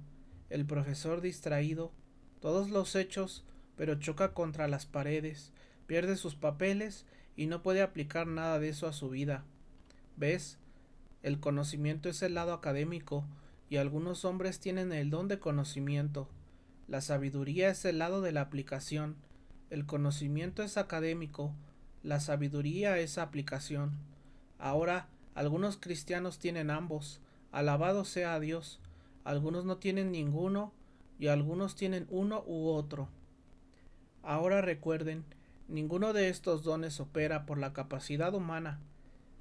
El profesor distraído, todos los hechos, pero choca contra las paredes, pierde sus papeles y no puede aplicar nada de eso a su vida. ¿Ves? El conocimiento es el lado académico, y algunos hombres tienen el don de conocimiento. La sabiduría es el lado de la aplicación. El conocimiento es académico, la sabiduría es aplicación. Ahora, algunos cristianos tienen ambos, alabado sea Dios. Algunos no tienen ninguno, y algunos tienen uno u otro. Ahora recuerden, ninguno de estos dones opera por la capacidad humana.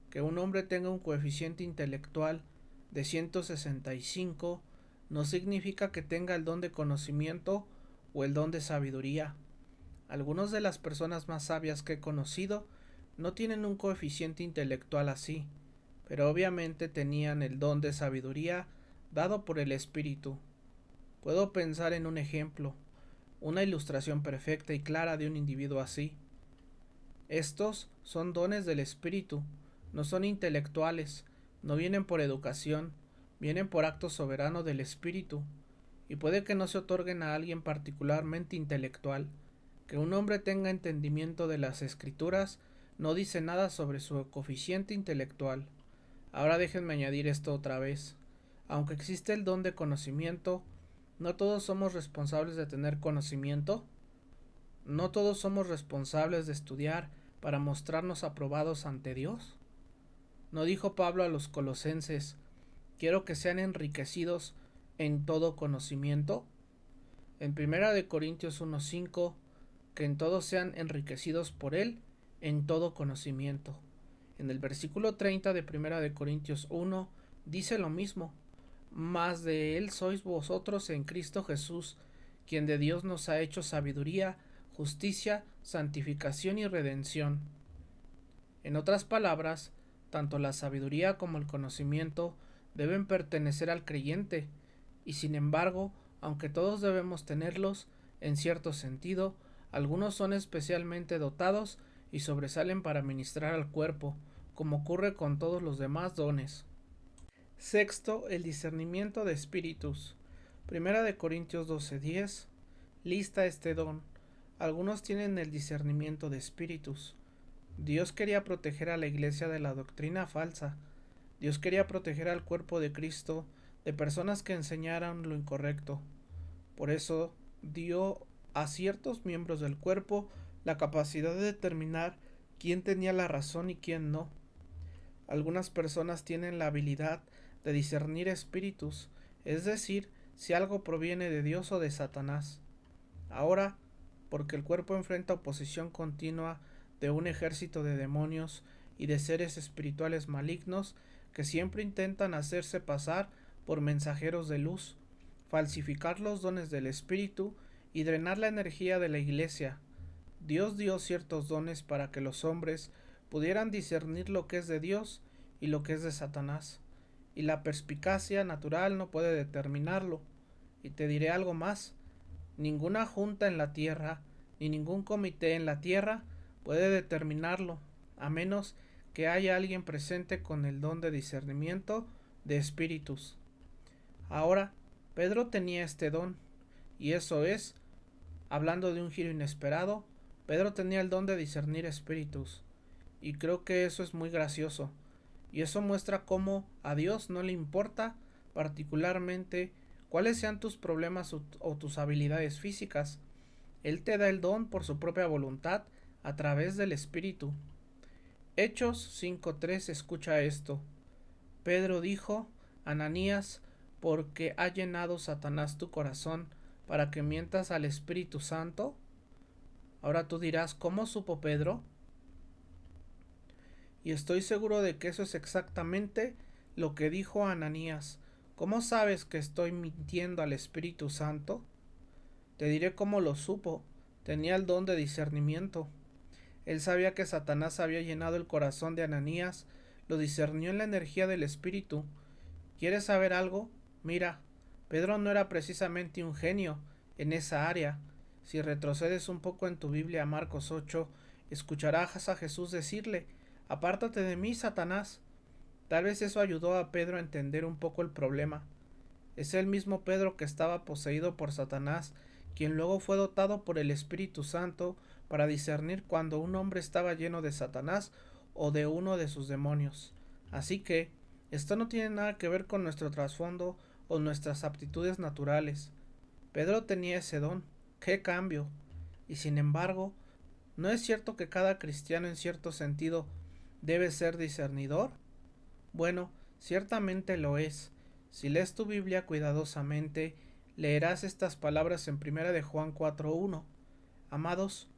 Que un hombre tenga un coeficiente intelectual de 165 no significa que tenga el don de conocimiento o el don de sabiduría. Algunas de las personas más sabias que he conocido no tienen un coeficiente intelectual así, pero obviamente tenían el don de sabiduría dado por el Espíritu. Puedo pensar en un ejemplo, una ilustración perfecta y clara de un individuo así. Estos son dones del Espíritu, no son intelectuales, no vienen por educación, vienen por acto soberano del Espíritu, y puede que no se otorguen a alguien particularmente intelectual. Que un hombre tenga entendimiento de las Escrituras no dice nada sobre su coeficiente intelectual. Ahora déjenme añadir esto otra vez. Aunque existe el don de conocimiento, ¿no todos somos responsables de tener conocimiento? ¿No todos somos responsables de estudiar para mostrarnos aprobados ante Dios? ¿No dijo Pablo a los colosenses, quiero que sean enriquecidos en todo conocimiento? En 1 Corintios 1:5, que en todo sean enriquecidos por él en todo conocimiento. En el versículo 30 de 1 Corintios 1 dice lo mismo, mas de él sois vosotros en Cristo Jesús, quien de Dios nos ha hecho sabiduría, justicia, santificación y redención. En otras palabras, tanto la sabiduría como el conocimiento deben pertenecer al creyente, y sin embargo, aunque todos debemos tenerlos, en cierto sentido, algunos son especialmente dotados y sobresalen para ministrar al cuerpo, como ocurre con todos los demás dones. Sexto, el discernimiento de espíritus. 1 Corintios 12:10 lista este don. Algunos tienen el discernimiento de espíritus. Dios quería proteger a la iglesia de la doctrina falsa. Dios quería proteger al cuerpo de Cristo de personas que enseñaran lo incorrecto. Por eso dio a ciertos miembros del cuerpo la capacidad de determinar quién tenía la razón y quién no. Algunas personas tienen la habilidad de discernir espíritus, es decir, si algo proviene de Dios o de Satanás. Ahora, porque el cuerpo enfrenta oposición continua de un ejército de demonios y de seres espirituales malignos que siempre intentan hacerse pasar por mensajeros de luz, falsificar los dones del Espíritu y drenar la energía de la iglesia. Dios dio ciertos dones para que los hombres pudieran discernir lo que es de Dios y lo que es de Satanás, y la perspicacia natural no puede determinarlo. Y te diré algo más, ninguna junta en la tierra, ni ningún comité en la tierra puede determinarlo, a menos que haya alguien presente con el don de discernimiento de espíritus. Ahora, Pedro tenía este don, y eso es, hablando de un giro inesperado, Pedro tenía el don de discernir espíritus, y creo que eso es muy gracioso, y eso muestra cómo a Dios no le importa particularmente cuáles sean tus problemas o tus habilidades físicas. Él te da el don por su propia voluntad a través del Espíritu. Hechos 5:3 escucha esto. Pedro dijo: Ananías, ¿porque ha llenado Satanás tu corazón para que mientas al Espíritu Santo? Ahora tú dirás, ¿cómo supo Pedro? Y estoy seguro de que eso es exactamente lo que dijo Ananías. ¿Cómo sabes que estoy mintiendo al Espíritu Santo? Te diré cómo lo supo. Tenía el don de discernimiento. Él sabía que Satanás había llenado el corazón de Ananías, lo discernió en la energía del Espíritu. ¿Quieres saber algo? Mira, Pedro no era precisamente un genio en esa área. Si retrocedes un poco en tu Biblia a Marcos 8, escucharás a Jesús decirle: Apártate de mí, Satanás. Tal vez eso ayudó a Pedro a entender un poco el problema. Es el mismo Pedro que estaba poseído por Satanás, quien luego fue dotado por el Espíritu Santo para discernir cuando un hombre estaba lleno de Satanás o de uno de sus demonios. Así que, esto no tiene nada que ver con nuestro trasfondo o nuestras aptitudes naturales. Pedro tenía ese don. ¡Qué cambio! Y sin embargo, ¿no es cierto que cada cristiano en cierto sentido debe ser discernidor? Bueno, ciertamente lo es. Si lees tu Biblia cuidadosamente, leerás estas palabras en 1 Juan 4:1. Amados,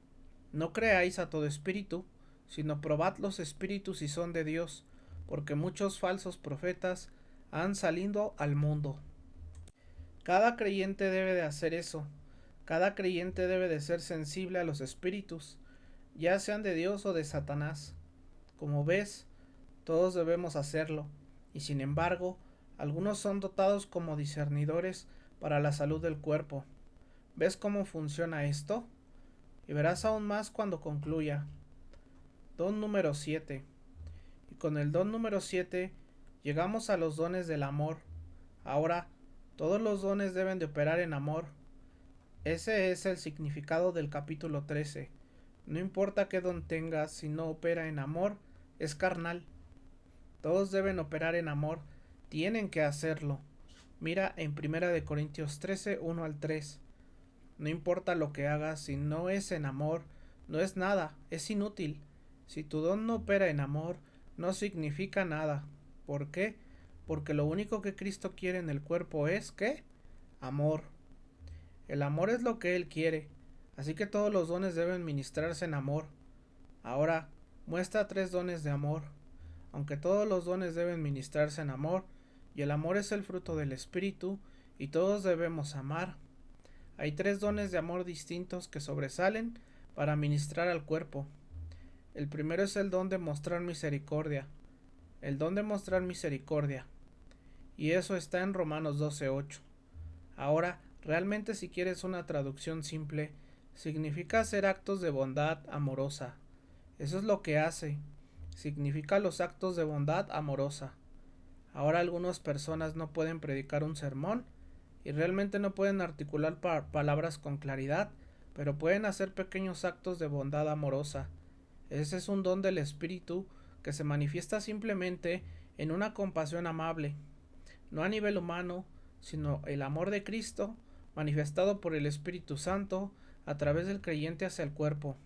no creáis a todo espíritu, sino probad los espíritus si son de Dios, porque muchos falsos profetas han salido al mundo. Cada creyente debe de hacer eso. Cada creyente debe de ser sensible a los espíritus, ya sean de Dios o de Satanás. Como ves, todos debemos hacerlo, y sin embargo, algunos son dotados como discernidores para la salud del cuerpo. ¿Ves cómo funciona esto? Y verás aún más cuando concluya. Don número 7. Y con el don número 7 llegamos a los dones del amor. Ahora, todos los dones deben de operar en amor. Ese es el significado del capítulo 13. No importa qué don tengas, si no opera en amor, es carnal. Todos deben operar en amor, tienen que hacerlo. Mira en 1 Corintios 13, 1 al 3. No importa lo que hagas, si no es en amor, no es nada, es inútil. Si tu don no opera en amor, no significa nada. ¿Por qué? Porque lo único que Cristo quiere en el cuerpo es, ¿qué? Amor. El amor es lo que Él quiere, así que todos los dones deben ministrarse en amor. Ahora, muestra 3 dones de amor. Aunque todos los dones deben ministrarse en amor, y el amor es el fruto del Espíritu, y todos debemos amar, hay 3 dones de amor distintos que sobresalen para ministrar al cuerpo. El primero es el don de mostrar misericordia. El don de mostrar misericordia. Y eso está en Romanos 12:8. Ahora, realmente si quieres una traducción simple, significa hacer actos de bondad amorosa. Eso es lo que hace. Significa los actos de bondad amorosa. Ahora algunas personas no pueden predicar un sermón y realmente no pueden articular palabras con claridad, pero pueden hacer pequeños actos de bondad amorosa. Ese es un don del Espíritu que se manifiesta simplemente en una compasión amable, no a nivel humano, sino el amor de Cristo manifestado por el Espíritu Santo a través del creyente hacia el cuerpo.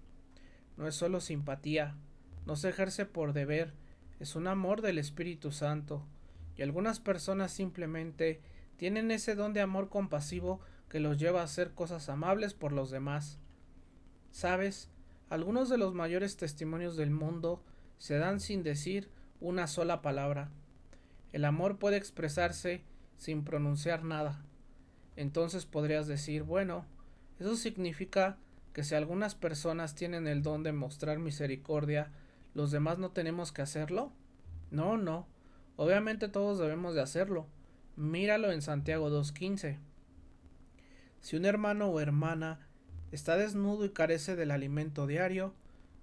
No es solo simpatía, no se ejerce por deber, es un amor del Espíritu Santo, y algunas personas simplemente tienen ese don de amor compasivo que los lleva a hacer cosas amables por los demás. ¿Sabes? Algunos de los mayores testimonios del mundo se dan sin decir una sola palabra. El amor puede expresarse sin pronunciar nada. Entonces podrías decir, bueno, eso significa que si algunas personas tienen el don de mostrar misericordia, ¿los demás no tenemos que hacerlo? No, no. Obviamente todos debemos de hacerlo. Míralo en Santiago 2:15. Si un hermano o hermana está desnudo y carece del alimento diario,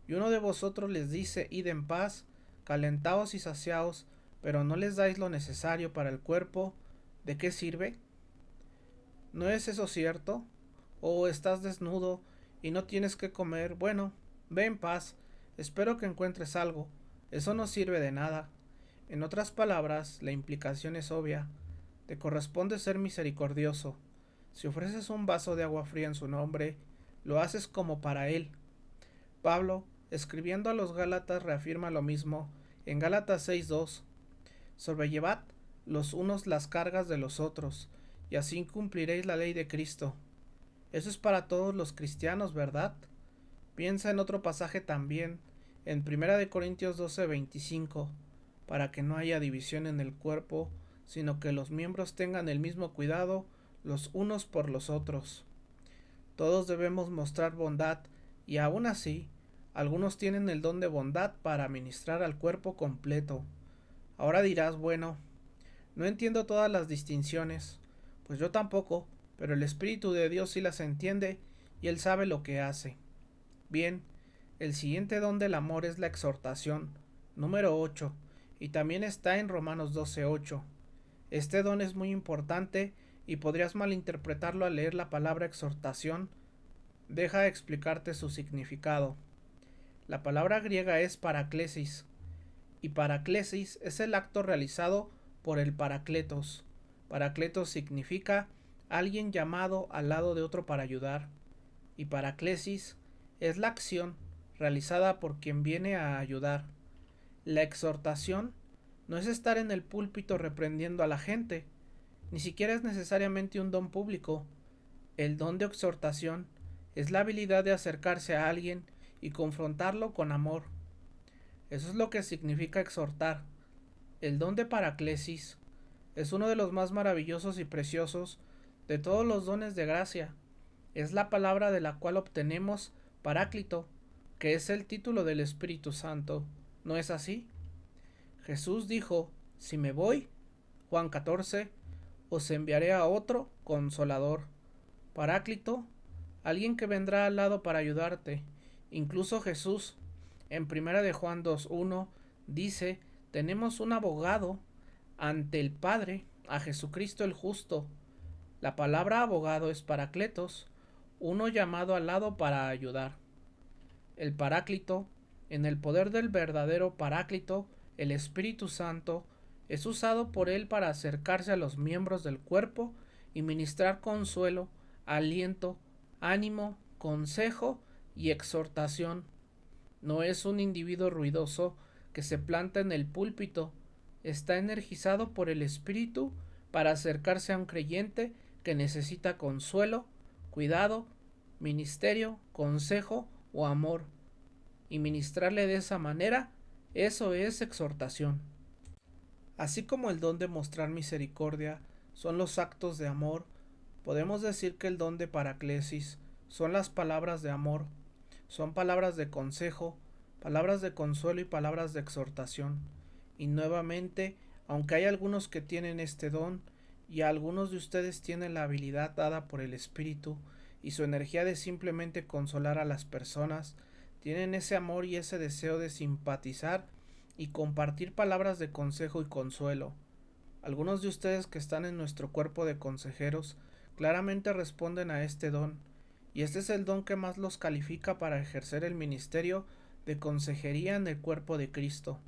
y uno de vosotros les dice: id en paz, calentaos y saciaos, pero no les dais lo necesario para el cuerpo, ¿de qué sirve? ¿No es eso cierto? ¿O estás desnudo y no tienes que comer? Bueno, ve en paz, espero que encuentres algo. Eso no sirve de nada. En otras palabras, la implicación es obvia. Te corresponde ser misericordioso. Si ofreces un vaso de agua fría en su nombre, lo haces como para él. Pablo, escribiendo a los Gálatas, reafirma lo mismo en Gálatas 6:2. Sobrellevad los unos las cargas de los otros, y así cumpliréis la ley de Cristo. Eso es para todos los cristianos, ¿verdad? Piensa en otro pasaje también, en 1 Corintios 12:25, para que no haya división en el cuerpo, sino que los miembros tengan el mismo cuidado los unos por los otros. Todos debemos mostrar bondad, y aún así, algunos tienen el don de bondad para ministrar al cuerpo completo. Ahora dirás, bueno, no entiendo todas las distinciones. Pues yo tampoco, pero el Espíritu de Dios sí las entiende y Él sabe lo que hace. Bien, el siguiente don del amor es la exhortación, número 8, y también está en Romanos 12:8. Este don es muy importante y podrías malinterpretarlo al leer la palabra exhortación. Deja explicarte su significado. La palabra griega es paraklesis, y paraklesis es el acto realizado por el parakletos. Parakletos significa alguien llamado al lado de otro para ayudar, y paraklesis es la acción realizada por quien viene a ayudar. La exhortación no es estar en el púlpito reprendiendo a la gente, ni siquiera es necesariamente un don público. El don de exhortación es la habilidad de acercarse a alguien y confrontarlo con amor. Eso es lo que significa exhortar. El don de paraklesis es uno de los más maravillosos y preciosos de todos los dones de gracia. Es la palabra de la cual obtenemos Paráclito, que es el título del Espíritu Santo. ¿No es así? Jesús dijo, si me voy, Juan 14, os enviaré a otro consolador. Paráclito, alguien que vendrá al lado para ayudarte. Incluso Jesús, en 1 Juan 2:1, dice, tenemos un abogado ante el Padre, a Jesucristo el justo. La palabra abogado es parakletos, uno llamado al lado para ayudar. El Paráclito, en el poder del verdadero Paráclito, el Espíritu Santo, es usado por él para acercarse a los miembros del cuerpo y ministrar consuelo, aliento, ánimo, consejo y exhortación. No es un individuo ruidoso que se planta en el púlpito, está energizado por el Espíritu para acercarse a un creyente que necesita consuelo, cuidado, ministerio, consejo o amor, y ministrarle de esa manera. Eso es exhortación. Así como el don de mostrar misericordia son los actos de amor, podemos decir que el don de paraklesis son las palabras de amor, son palabras de consejo, palabras de consuelo y palabras de exhortación. Y nuevamente, aunque hay algunos que tienen este don, y algunos de ustedes tienen la habilidad dada por el Espíritu, y su energía de simplemente consolar a las personas, tienen ese amor y ese deseo de simpatizar y compartir palabras de consejo y consuelo. Algunos de ustedes que están en nuestro cuerpo de consejeros claramente responden a este don, y este es el don que más los califica para ejercer el ministerio de consejería en el cuerpo de Cristo.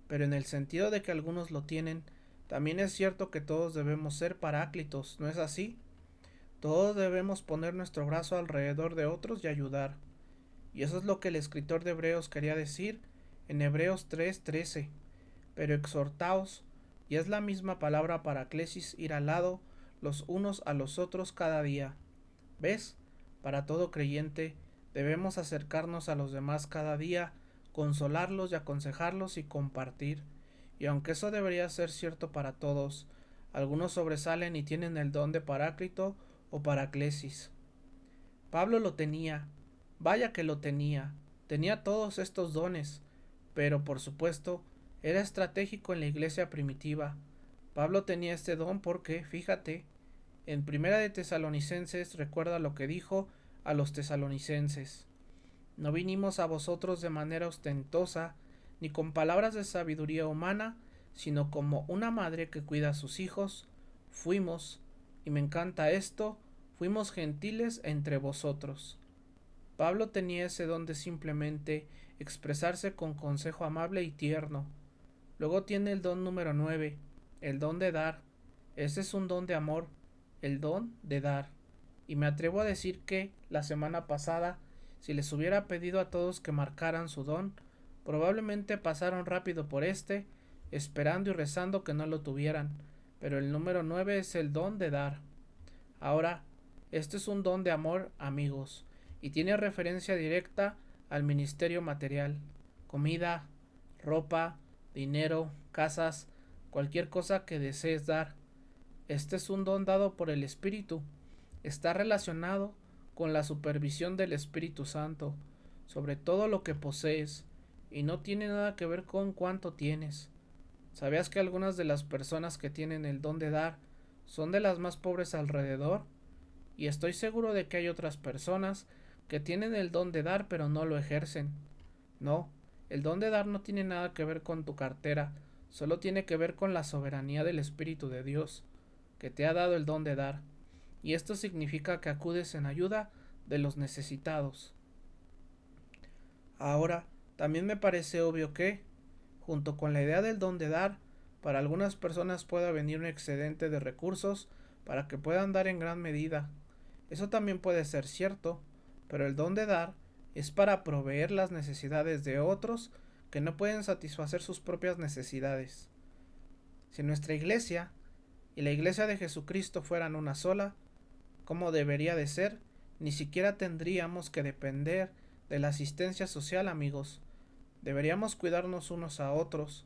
Pero en el sentido de que algunos lo tienen, también es cierto que todos debemos ser paráclitos, ¿no es así? Todos debemos poner nuestro brazo alrededor de otros y ayudar. Y eso es lo que el escritor de Hebreos quería decir en Hebreos 3:13. Pero exhortaos, y es la misma palabra paraklesis, ir al lado los unos a los otros cada día. ¿Ves? Para todo creyente debemos acercarnos a los demás cada día, consolarlos y aconsejarlos y compartir. Y aunque eso debería ser cierto para todos, algunos sobresalen y tienen el don de Paráclito o Paraklesis. Pablo lo tenía, vaya que lo tenía todos estos dones, pero por supuesto era estratégico en la iglesia primitiva. Pablo tenía este don porque, fíjate, en Primera de Tesalonicenses recuerda lo que dijo a los tesalonicenses: no vinimos a vosotros de manera ostentosa, ni con palabras de sabiduría humana, sino como una madre que cuida a sus hijos, fuimos, y me encanta esto, fuimos gentiles entre vosotros. Pablo tenía ese don de simplemente expresarse con consejo amable y tierno. Luego tiene el don número 9, el don de dar. Ese es un don de amor, el don de dar. Y me atrevo a decir que la semana pasada Si les hubiera pedido a todos que marcaran su don, probablemente pasaron rápido por esperando y rezando que no lo tuvieran, pero el número 9 es el don de dar. Ahora, este es un don de amor, amigos, y tiene referencia directa al ministerio material: comida, ropa, dinero, casas, cualquier cosa que desees dar. Este es un don dado por el Espíritu. Está relacionado con la supervisión del Espíritu Santo sobre todo lo que posees, y no tiene nada que ver con cuánto tienes. ¿Sabías que algunas de las personas que tienen el don de dar son de las más pobres alrededor? Y estoy seguro de que hay otras personas que tienen el don de dar pero no lo ejercen. No, el don de dar no tiene nada que ver con tu cartera, solo tiene que ver con la soberanía del Espíritu de Dios, que te ha dado el don de dar. Y esto significa que acudes en ayuda de los necesitados. Ahora, también me parece obvio que, junto con la idea del don de dar, para algunas personas pueda venir un excedente de recursos para que puedan dar en gran medida. Eso también puede ser cierto, pero el don de dar es para proveer las necesidades de otros que no pueden satisfacer sus propias necesidades. Si nuestra iglesia y la iglesia de Jesucristo fueran una sola, como debería de ser, ni siquiera tendríamos que depender de la asistencia social, amigos. Deberíamos cuidarnos unos a otros.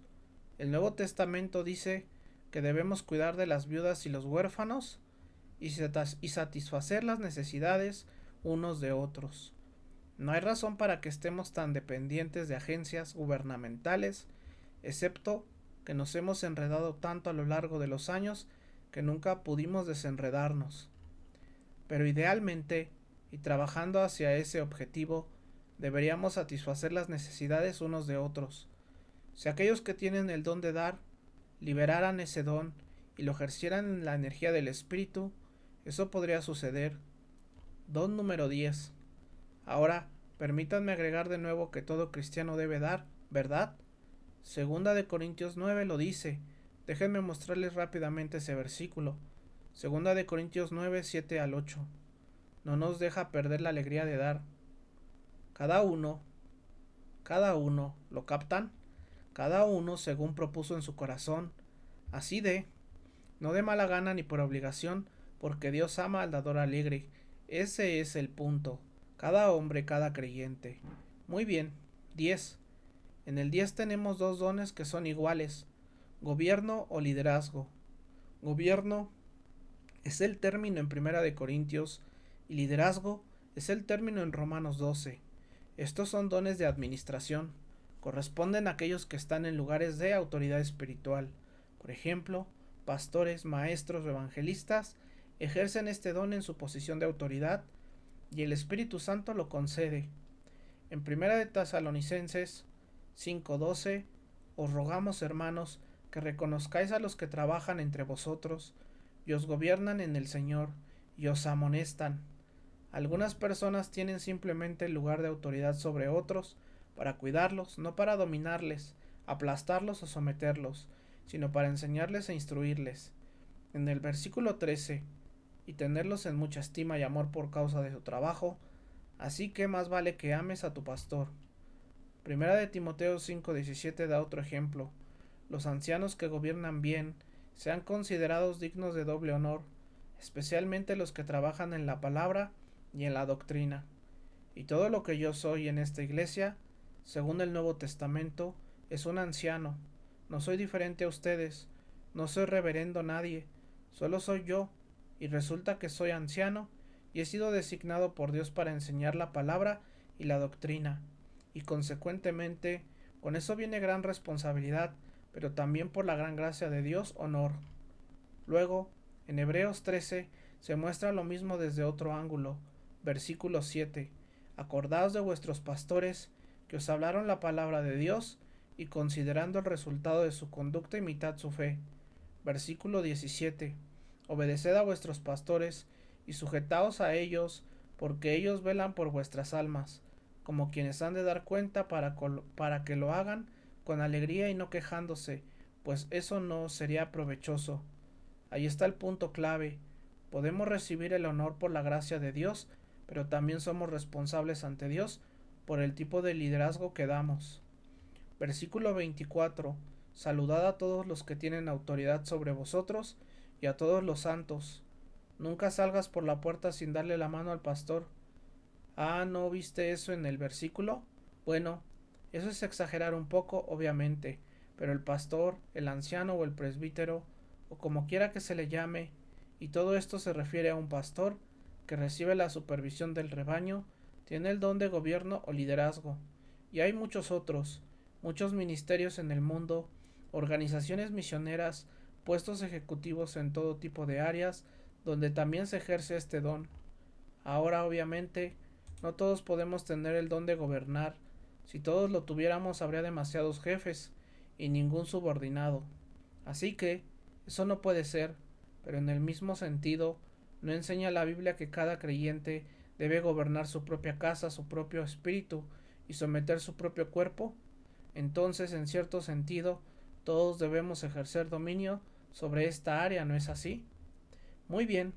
El Nuevo Testamento dice que debemos cuidar de las viudas y los huérfanos y satisfacer las necesidades unos de otros. No hay razón para que estemos tan dependientes de agencias gubernamentales, excepto que nos hemos enredado tanto a lo largo de los años que nunca pudimos desenredarnos. Pero idealmente, y trabajando hacia ese objetivo, deberíamos satisfacer las necesidades unos de otros. Si aquellos que tienen el don de dar liberaran ese don y lo ejercieran en la energía del Espíritu, eso podría suceder. Don número 10. Ahora, permítanme agregar de nuevo que todo cristiano debe dar, ¿verdad? Segunda de Corintios 9 lo dice. Déjenme mostrarles rápidamente ese versículo. Segunda de Corintios 9, 7 al 8. No nos deja perder la alegría de dar. Cada uno, ¿lo captan? Cada uno según propuso en su corazón, así no de mala gana ni por obligación, porque Dios ama al dador alegre. Ese es el punto. Cada hombre, cada creyente. Muy bien. 10. En el 10 tenemos dos dones que son iguales: gobierno o liderazgo. Gobierno es el término en Primera de Corintios y liderazgo es el término en Romanos 12. Estos son dones de administración. Corresponden a aquellos que están en lugares de autoridad espiritual. Por ejemplo, pastores, maestros o evangelistas ejercen este don en su posición de autoridad y el Espíritu Santo lo concede. En Primera de Tesalonicenses 5:12, os rogamos, hermanos, que reconozcáis a los que trabajan entre vosotros y os gobiernan en el Señor y os amonestan. Algunas personas tienen simplemente el lugar de autoridad sobre otros para cuidarlos, no para dominarles, aplastarlos o someterlos, sino para enseñarles e instruirles. En el versículo 13, y tenerlos en mucha estima y amor por causa de su trabajo, así que más vale que ames a tu pastor. Primera de Timoteo 5:17 da otro ejemplo. Los ancianos que gobiernan bien sean considerados dignos de doble honor, especialmente los que trabajan en la palabra y en la doctrina. Y todo lo que yo soy en esta iglesia, según el Nuevo Testamento, es un anciano. No soy diferente a ustedes, no soy reverendo nadie, solo soy yo, y resulta que soy anciano y he sido designado por Dios para enseñar la palabra y la doctrina, y consecuentemente con eso viene gran responsabilidad, pero también por la gran gracia de Dios honor. Luego, en Hebreos 13 se muestra lo mismo desde otro ángulo. Versículo 7. Acordaos de vuestros pastores que os hablaron la palabra de Dios, y considerando el resultado de su conducta imitad su fe. Versículo 17. Obedeced a vuestros pastores y sujetaos a ellos, porque ellos velan por vuestras almas, como quienes han de dar cuenta para que lo hagan con alegría y no quejándose, pues eso no sería provechoso. Ahí está el punto clave. Podemos recibir el honor por la gracia de Dios, pero también somos responsables ante Dios por el tipo de liderazgo que damos. Versículo 24. Saludad a todos los que tienen autoridad sobre vosotros y a todos los santos. Nunca salgas por la puerta sin darle la mano al pastor. Ah, ¿no viste eso en el versículo? Bueno, eso es exagerar un poco, obviamente, pero el pastor, el anciano o el presbítero, o como quiera que se le llame, y todo esto se refiere a un pastor que recibe la supervisión del rebaño, tiene el don de gobierno o liderazgo. Y hay muchos otros, muchos ministerios en el mundo, organizaciones misioneras, puestos ejecutivos en todo tipo de áreas, donde también se ejerce este don. Ahora, obviamente, no todos podemos tener el don de gobernar. Si todos lo tuviéramos, habría demasiados jefes y ningún subordinado. Así que, eso no puede ser, pero en el mismo sentido, ¿no enseña la Biblia que cada creyente debe gobernar su propia casa, su propio espíritu y someter su propio cuerpo? Entonces, en cierto sentido, todos debemos ejercer dominio sobre esta área, ¿no es así? Muy bien,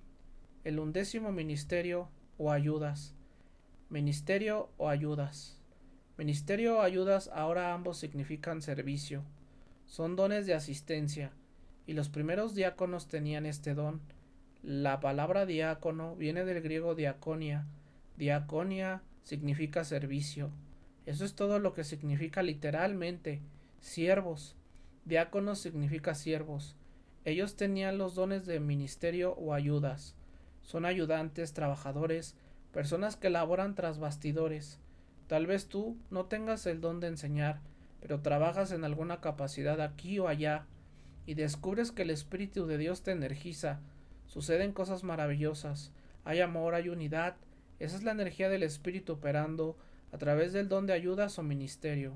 el 11º ministerio o ayudas. Ministerio o ayudas. Ministerio o ayudas ahora ambos significan servicio. Son dones de asistencia, y los primeros diáconos tenían este don. La palabra diácono viene del griego diaconia. Diaconia significa servicio. Eso es todo lo que significa literalmente. Siervos. Diáconos significa siervos. Ellos tenían los dones de ministerio o ayudas. Son ayudantes, trabajadores, personas que laboran tras bastidores. Tal vez tú no tengas el don de enseñar, pero trabajas en alguna capacidad aquí o allá y descubres que el Espíritu de Dios te energiza. Suceden cosas maravillosas. Hay amor, hay unidad. Esa es la energía del Espíritu operando a través del don de ayudas o ministerio.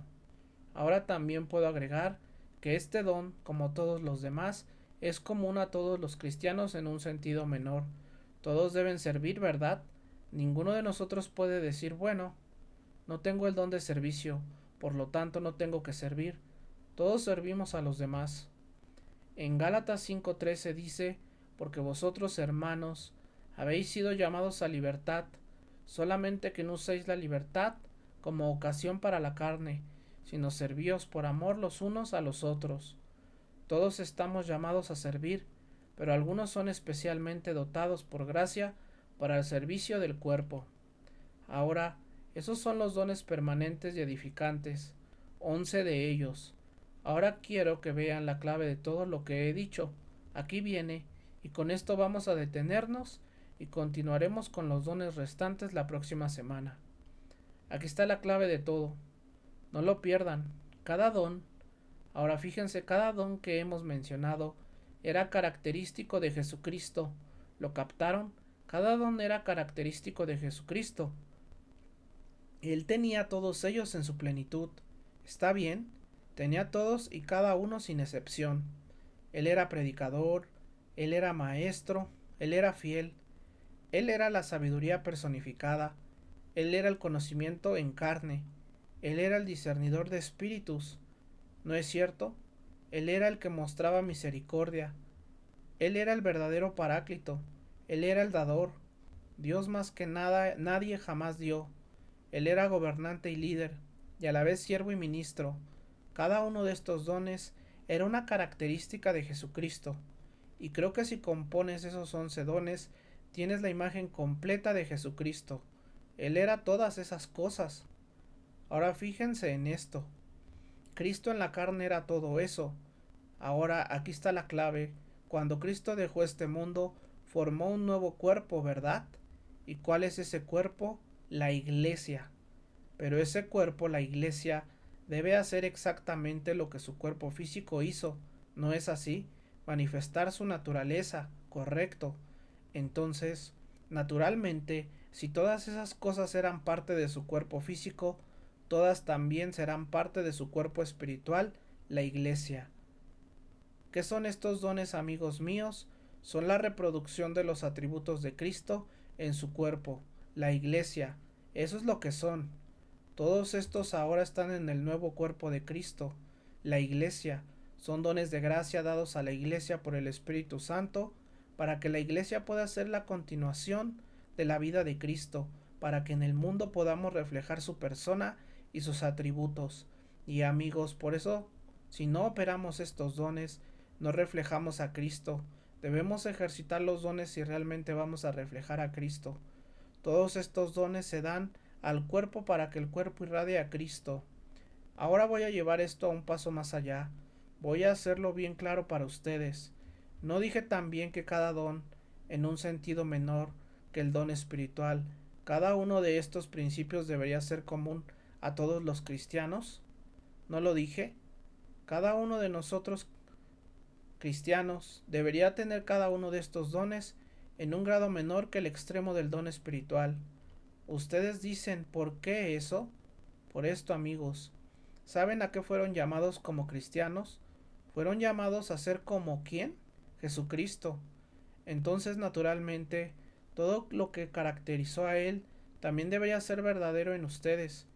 Ahora también puedo agregar que este don, como todos los demás, es común a todos los cristianos en un sentido menor. Todos deben servir, ¿verdad? Ninguno de nosotros puede decir, bueno, no tengo el don de servicio, por lo tanto no tengo que servir. Todos servimos a los demás. En Gálatas 5:13 dice, porque vosotros, hermanos, habéis sido llamados a libertad, solamente que no uséis la libertad como ocasión para la carne, sino servíos por amor los unos a los otros. Todos estamos llamados a servir, pero algunos son especialmente dotados por gracia para el servicio del cuerpo. Ahora, esos son los dones permanentes y edificantes, 11 de ellos. Ahora quiero que vean la clave de todo lo que he dicho. Aquí viene, y con esto vamos a detenernos y continuaremos con los dones restantes la próxima semana. Aquí está la clave de todo. No lo pierdan. Cada don, ahora fíjense, cada don que hemos mencionado era característico de Jesucristo. ¿Lo captaron? Cada don era característico de Jesucristo. Él tenía todos ellos en su plenitud. ¿Está bien? Tenía todos y cada uno sin excepción. Él era predicador, él era maestro, él era fiel, él era la sabiduría personificada, él era el conocimiento en carne, él era el discernidor de espíritus. ¿No es cierto? Él era el que mostraba misericordia, él era el verdadero paráclito, él era el dador. Dios más que nada, nadie jamás dio. Él era gobernante y líder, y a la vez siervo y ministro. Cada uno de estos dones era una característica de Jesucristo, y creo que si compones esos 11 dones, tienes la imagen completa de Jesucristo. Él era todas esas cosas. Ahora fíjense en esto. Cristo en la carne era todo eso. Ahora aquí está la clave. Cuando Cristo dejó este mundo, formó un nuevo cuerpo, ¿verdad? ¿Y cuál es ese cuerpo? La iglesia. Pero ese cuerpo, la iglesia, debe hacer exactamente lo que su cuerpo físico hizo. ¿No es así? Manifestar su naturaleza, correcto. Entonces, naturalmente, si todas esas cosas eran parte de su cuerpo físico, todas también serán parte de su cuerpo espiritual, la iglesia. ¿Qué son estos dones, amigos míos? Son la reproducción de los atributos de Cristo en su cuerpo, la iglesia. Eso es lo que son. Todos estos ahora están en el nuevo cuerpo de Cristo, la iglesia. Son dones de gracia dados a la iglesia por el Espíritu Santo, para que la iglesia pueda ser la continuación de la vida de Cristo, para que en el mundo podamos reflejar su persona y sus atributos. Y amigos, por eso, si no operamos estos dones, no reflejamos a Cristo. Debemos ejercitar los dones si realmente vamos a reflejar a Cristo. Todos estos dones se dan al cuerpo para que el cuerpo irradie a Cristo. Ahora voy a llevar esto a un paso más allá. Voy a hacerlo bien claro para ustedes. No dije también que cada don, en un sentido menor que el don espiritual, cada uno de estos principios debería ser común a todos los cristianos. ¿No lo dije? Cada uno de nosotros cristianos debería tener cada uno de estos dones en un grado menor que el extremo del don espiritual. Ustedes dicen, ¿por qué eso? Por esto, amigos. ¿Saben a qué fueron llamados como cristianos? Fueron llamados a ser como ¿quién? Jesucristo. Entonces, naturalmente, todo lo que caracterizó a él también debería ser verdadero en ustedes.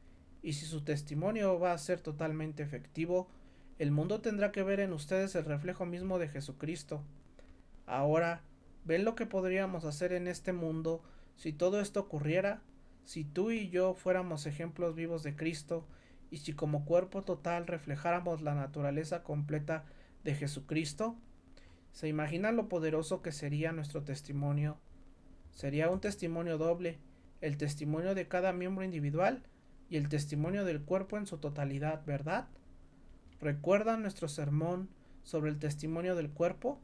Y si su testimonio va a ser totalmente efectivo, el mundo tendrá que ver en ustedes el reflejo mismo de Jesucristo. Ahora, ¿ven lo que podríamos hacer en este mundo si todo esto ocurriera? Si tú y yo fuéramos ejemplos vivos de Cristo, y si como cuerpo total reflejáramos la naturaleza completa de Jesucristo, ¿se imaginan lo poderoso que sería nuestro testimonio? Sería un testimonio doble, el testimonio de cada miembro individual y el testimonio del cuerpo en su totalidad, ¿verdad? ¿Recuerdan nuestro sermón sobre el testimonio del cuerpo?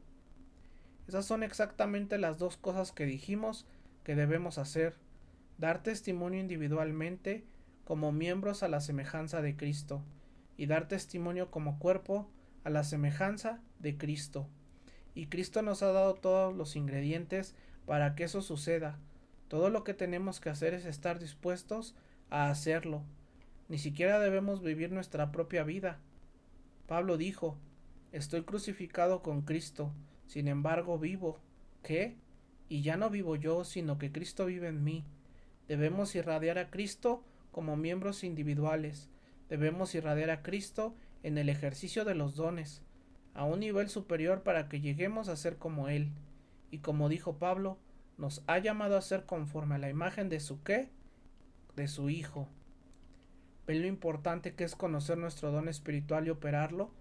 Esas son exactamente las dos cosas que dijimos que debemos hacer: dar testimonio individualmente como miembros a la semejanza de Cristo, y dar testimonio como cuerpo a la semejanza de Cristo. Y Cristo nos ha dado todos los ingredientes para que eso suceda. Todo lo que tenemos que hacer es estar dispuestos a hacerlo. Ni siquiera debemos vivir nuestra propia vida. Pablo dijo, estoy crucificado con Cristo, sin embargo vivo. ¿Qué? Y ya no vivo yo, sino que Cristo vive en mí. Debemos irradiar a Cristo como miembros individuales. Debemos irradiar a Cristo en el ejercicio de los dones, a un nivel superior para que lleguemos a ser como Él. Y como dijo Pablo, nos ha llamado a ser conforme a la imagen de su ¿qué? De su Hijo. ¿Ven lo importante que es conocer nuestro don espiritual y operarlo?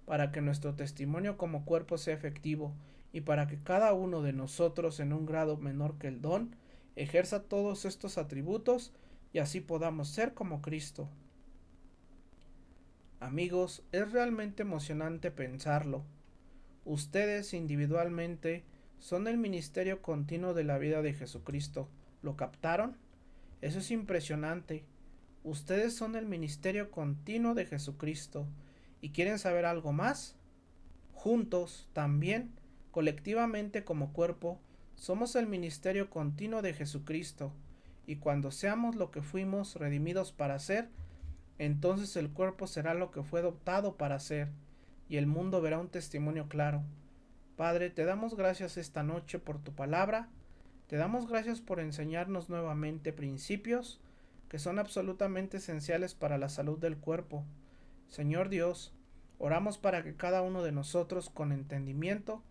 Para que nuestro testimonio como cuerpo sea efectivo y para que cada uno de nosotros en un grado menor que el don ejerza todos estos atributos y así podamos ser como Cristo. Amigos, es realmente emocionante pensarlo. Ustedes individualmente son el ministerio continuo de la vida de Jesucristo. ¿Lo captaron? Eso es impresionante. Ustedes son el ministerio continuo de Jesucristo. ¿Y quieren saber algo más? Juntos, también, colectivamente como cuerpo, somos el ministerio continuo de Jesucristo. Y cuando seamos lo que fuimos redimidos para ser, entonces el cuerpo será lo que fue adoptado para ser, y el mundo verá un testimonio claro. Padre, te damos gracias esta noche por tu palabra. Te damos gracias por enseñarnos nuevamente principios que son absolutamente esenciales para la salud del cuerpo. Señor Dios, oramos para que cada uno de nosotros con entendimiento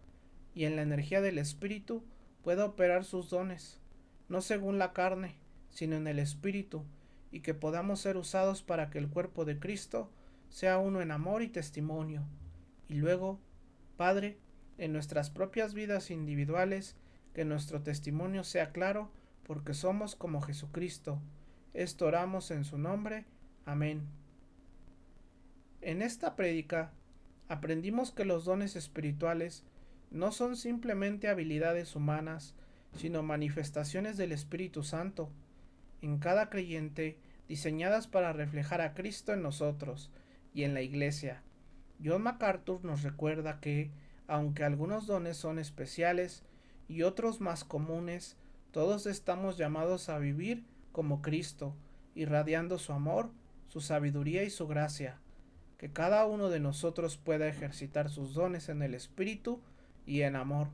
y en la energía del Espíritu pueda operar sus dones, no según la carne, sino en el Espíritu, y que podamos ser usados para que el cuerpo de Cristo sea uno en amor y testimonio. Y luego, Padre, en nuestras propias vidas individuales, que nuestro testimonio sea claro, porque somos como Jesucristo. Esto oramos en su nombre. Amén. En esta prédica aprendimos que los dones espirituales no son simplemente habilidades humanas, sino manifestaciones del Espíritu Santo, en cada creyente, diseñadas para reflejar a Cristo en nosotros y en la Iglesia. John MacArthur nos recuerda que, aunque algunos dones son especiales y otros más comunes, todos estamos llamados a vivir como Cristo, irradiando su amor, su sabiduría y su gracia. Que cada uno de nosotros pueda ejercitar sus dones en el Espíritu y en amor,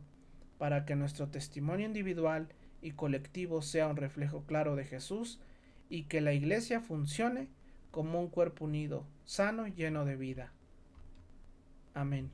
para que nuestro testimonio individual y colectivo sea un reflejo claro de Jesús y que la Iglesia funcione como un cuerpo unido, sano y lleno de vida. Amén.